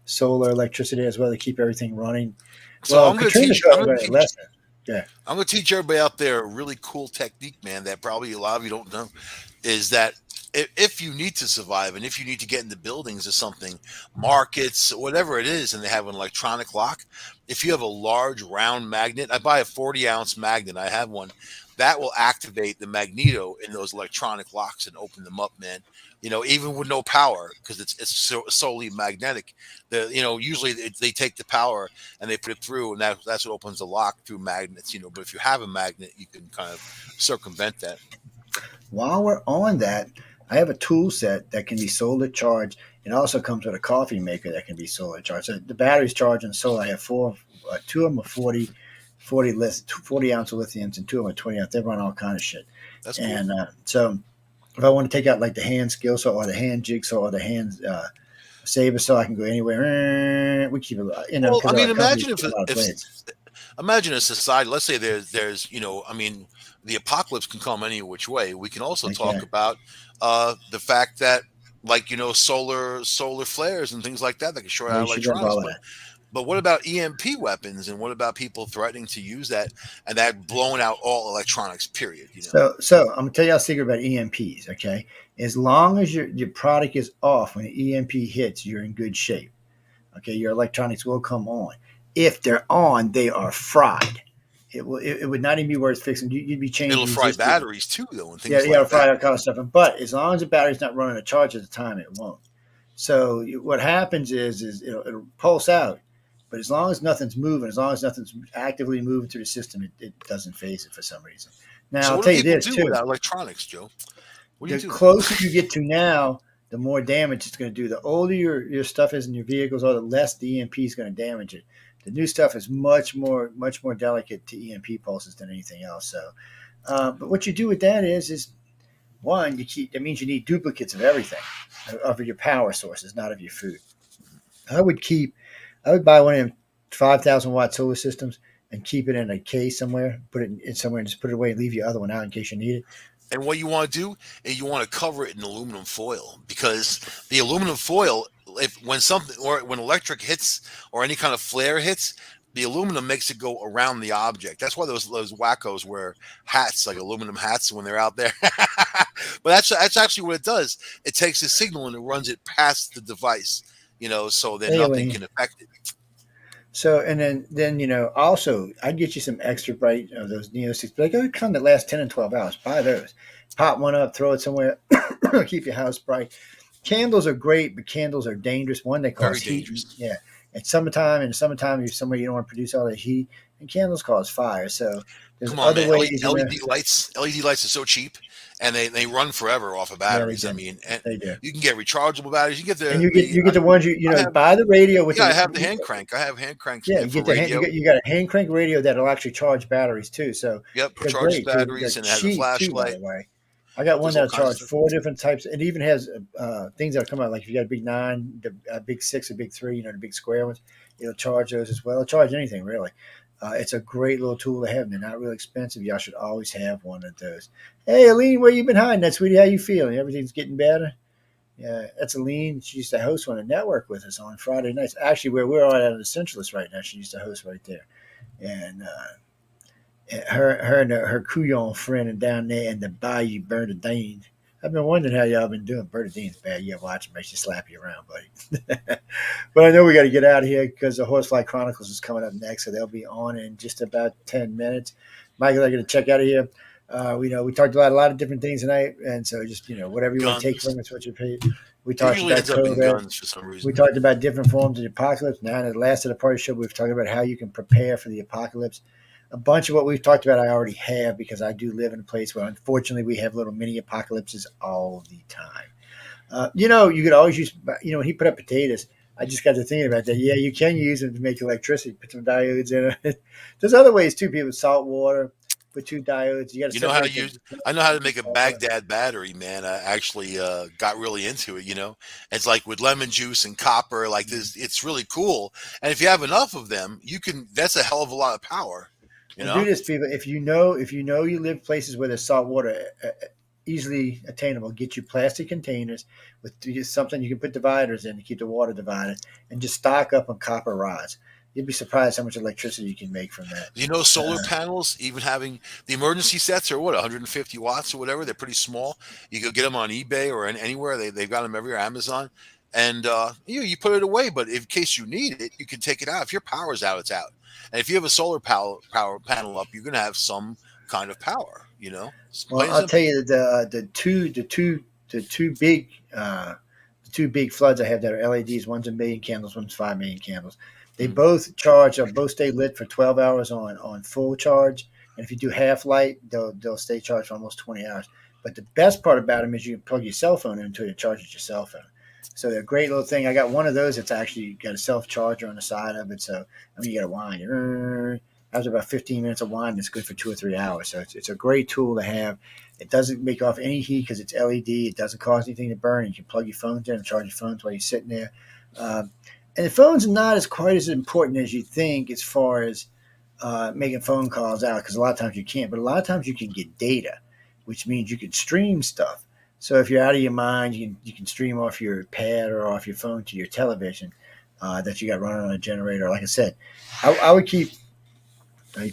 solar electricity as well to keep everything running. So Well, Katrina taught everybody a lesson. Yeah. I'm gonna teach everybody out there a really cool technique, man, that probably a lot of you don't know, is that if you need to survive and if you need to get into buildings or something, markets, whatever it is, and they have an electronic lock, if you have a large round magnet, I buy a 40-ounce magnet, I have one, that will activate the magneto in those electronic locks and open them up, man. Even with no power, because it's solely magnetic. Usually they take the power and they put it through, and that's what opens the lock through magnets. But if you have a magnet, you can kind of circumvent that. While we're on that, I have a tool set that can be solar charged. It also comes with a coffee maker that can be solar charged. So the battery's charging solar. I have two of them are 40 ounce of lithiums, and two of them are 20 ounce. They run all kind of shit. That's cool. And so if I want to take out like the hand skill saw or the hand jigsaw or the hand saber saw, I can go anywhere. We keep it, Well, because I our mean, company's got a lot of if blades. imagine a society. Let's say there's I mean, the apocalypse can come any which way. We can also Like, talk yeah, about the fact that, like, solar flares and things like that can short out we should have electronics. all of But that. what about EMP weapons, and what about people threatening to use that, and that blowing out all electronics? Period. So I'm gonna tell you a secret about EMPs. Okay, as long as your product is off when the EMP hits, you're in good shape. Okay, your electronics will come on. If they're on, they are fried. It would not even be worth fixing. You'd be It'll changing fry resistors. batteries too, though, and Yeah, things yeah, like fried that. that kind of stuff. But as long as the battery's not running a charge at the time, it won't. So what happens is it'll pulse out. But as long as nothing's moving, as long as nothing's actively moving through the system, it doesn't phase it for some reason. Now So I'll what do tell you people this do too: without electronics, Joe? What do you the do? closer you get to now, the more damage it's going to do. The older your stuff is in your vehicles, or the less the EMP is going to damage it. The new stuff is much more delicate to EMP pulses than anything else. So, but what you do with that is one, that means you need duplicates of everything, of your power sources, not of your food. I would keep, I would buy one of them 5,000-watt solar systems and keep it in a case somewhere, put it in somewhere and just put it away and leave your other one out in case you need it. And what you want to do is you want to cover it in aluminum foil, because the aluminum foil, if when something or when electric hits or any kind of flare hits, the aluminum makes it go around the object. That's why those wackos wear hats, like aluminum hats, when they're out there. But that's actually what it does. It takes a signal and it runs it past the device, so that nothing Anyway, can affect it. so and then also I'd get you some extra bright of those Neo six, but they come that last 10 and 12 hours. Buy those. Pop one up, throw it somewhere, keep your house bright. Candles are great, but candles are dangerous. One, they Very cause heat. dangerous. Yeah, it's summertime. In the summertime, you're somewhere you don't want to produce all that heat, and candles cause fire. So there's Come on, other man. ways, LED lights are so cheap, and they run forever off of Yeah, they batteries. I do. mean, and They do. you can get rechargeable batteries. You get And the you get the ones I have buy the radio with yeah, I the have the hand crank. I have hand crank yeah, you for get the hand radio. you got a hand crank radio that'll actually charge batteries too. So Yep, it they're charges great too. They're batteries and it has a cheap too, by flashlight. the way. I got one Does all that'll kinds of charge stuff. four different types. It even has things that'll come out like if you got a big nine, a big six, a big three, the big square ones. It'll charge those as well. It'll charge anything really. It's a great little tool to have. They're not really expensive. Y'all should always have one of those. Hey, Aline, where you been hiding? That sweetie, how you feeling? Everything's getting better. Yeah, that's Aline. She used to host on a network with us on Friday nights. Actually, where we're all at the Centralist right now, she used to host right there. And her and her Couillon friend are down there in the Bayou Bernardine. I've been wondering how y'all been doing. Bernardine's bad. Yeah, watch it. Makes you slap you around, buddy. But I know we got to get out of here because the Horsefly Chronicles is coming up next, so they'll be on in just about 10 minutes. Michael, I'm going to check out of here. We talked about a lot of different things tonight, and so just whatever you want to take Guns. from it, what you paid. We It talked usually about ends up in COVID. guns for some We reason. talked about different forms of the apocalypse. Now, at the last of the party show, we've talked about how you can prepare for the apocalypse. A bunch of what we've talked about, I already have because I do live in a place where, unfortunately, we have little mini apocalypses all the time. You could always use, when he put up potatoes, I just got to thinking about that. Yeah, you can use them to make electricity, put some diodes in it. There's other ways too, people, salt water, put two diodes. You got to You know how to separate the use I know how to the make a salt water. Baghdad battery, man. I actually got really into it, you know. It's like with lemon juice and copper, like this it's really cool. And if you have enough of them, you can that's a hell of a lot of power, you And do know? this, people. If you know you live places where there's salt water easily attainable, get you plastic containers with just something you can put dividers in to keep the water divided, and just stock up on copper rods. You'd be surprised how much electricity you can make from that. You know, solar Uh, panels, even having the emergency sets are what, 150 watts or whatever. They're pretty small. You go get them on eBay or anywhere. They've got them everywhere, Amazon. And you put it away, but in case you need it, you can take it out. If your power's out, it's out. And if you have a solar power panel up, you're going to have some kind of power. You know, it's well, plain and I'll tell simple. you uh, the two big floods I have that are LEDs. One's a million candles, one's 5 million candles. They Mm. both charge or both stay lit for 12 hours on full charge. And if you do half light, they'll stay charged for almost 20 hours. But the best part about them is you can plug your cell phone into it and charges your cell phone. So they're a great little thing. I got one of those that's actually got a self charger on the side of it. So you got to wind. After about 15 minutes of wine, it's good for 2 or 3 hours. So it's a great tool to have. It doesn't make off any heat because it's LED. It doesn't cause anything to burn. You can plug your phones in and charge your phones while you're sitting there. Um, and the phones are not as quite as important as you think as far as making phone calls out because a lot of times you can't. But a lot of times you can get data, which means you can stream stuff. So if you're out of your mind, you can stream off your pad or off your phone to your television that you got running on a generator. Like I said, I would keep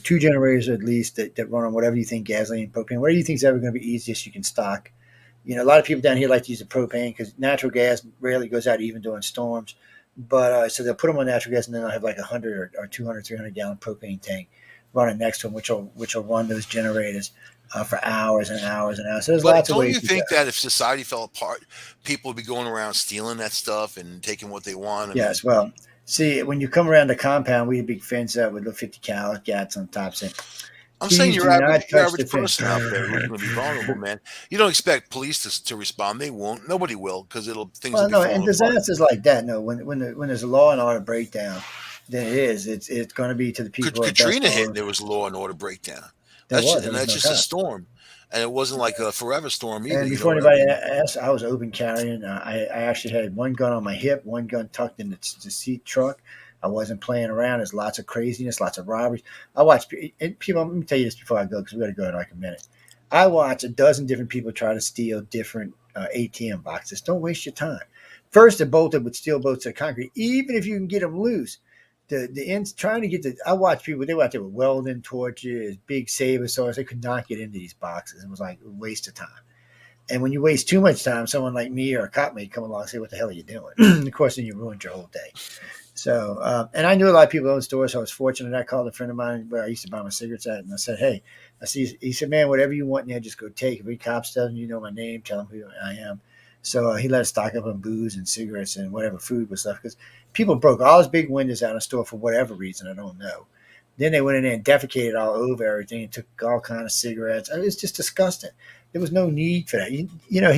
two generators at least that run on whatever you think, gasoline, propane, whatever you think is ever going to be easiest you can stock. A lot of people down here like to use the propane because natural gas rarely goes out even during storms. But so they'll put them on natural gas and then they'll have like 100 or 200, 300-gallon propane tank running next to them, which will run those generators for hours and hours and hours. So there's But lots of don't ways you to go. think that if society fell apart, people would be going around stealing that stuff and taking what they want? I mean, Yes, well, see, when you come around the compound, we had a big fence up with little 50 cal gats on top saying, I'm saying please do not your touch the average fence. person out there who's going to be vulnerable, man. You don't expect police to respond. They won't. Nobody will because it'll things will Well, be no, and falling apart. disasters like that, no, when there's a law and order breakdown, then it's going to be to the people who are best Katrina hit off. and there was law and order breakdown. There And was that's no just a time. storm, and it wasn't like a forever storm either. And You know before what I anybody mean? asks, I was open carrying. I actually had one gun on my hip, one gun tucked in the seat truck. I wasn't playing around. There's lots of craziness, lots of robberies. I watch people. Let me tell you this before I go because we got to go in like a minute. I watch a dozen different people try to steal different ATM boxes. Don't waste your time. First, they're bolted with steel bolts to concrete. Even if you can get them loose, the ends trying to get the. I watch people. They were out there with welding torches, big saber saws. They could not get into these boxes. It was like a waste of time. And when you waste too much time, someone like me or a cop may come along and say, "What the hell are you doing?" Of course, then you ruined your whole day. So, and I knew a lot of people own stores, so I was fortunate. I called a friend of mine where I used to buy my cigarettes at, and I said, "Hey," I see. He said, "Man, whatever you want in there, just go take. If any cops tell them you know my name, tell them who I am." So he let us stock up on booze and cigarettes and whatever food was left because people broke all his big windows out of the store for whatever reason I don't know. Then they went in there and defecated all over everything and took all kind of cigarettes. I mean, it's just disgusting. There was no need for that. He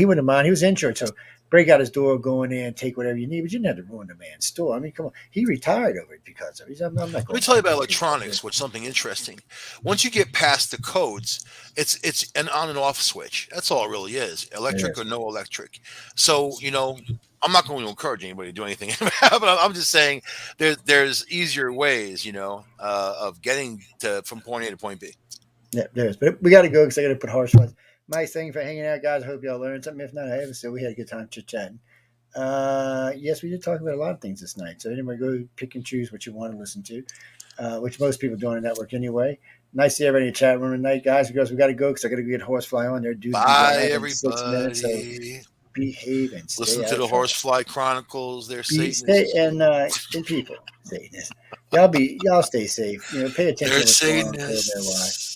wouldn't mind. He was insured, so break out his door, go in there and take whatever you need. But you didn't have to ruin the man's store. I mean, come on. He retired over it because of it. I'm not Let me going tell you back about there. electronics, which something interesting. Once you get past the codes, it's an on and off switch. That's all it really is, electric or Yes. no electric. So I'm not going to encourage anybody to do anything, but I'm just saying there's easier ways, of getting from point A to point B. Yeah, there is. But we got to go because I got to put horse flies. Mike, thank you for hanging out, guys. I hope y'all learned something. If not, I haven't. So we had a good time chit chatting. Yes, we did talk about a lot of things this night. So anyway, go pick and choose what you want to listen to, which most people do on the network anyway. Nice to see everybody in the chat room tonight, guys. Because we got to go because I got to get Horsefly on there. Due to be Bye, live in 6 minutes. So everybody. behave and stay Listen out to of the trouble. Horsefly Chronicles. They're Stay Satanists. and people Satanists. Y'all stay safe. Pay attention They're to what's going on. Clear their why. Satanists.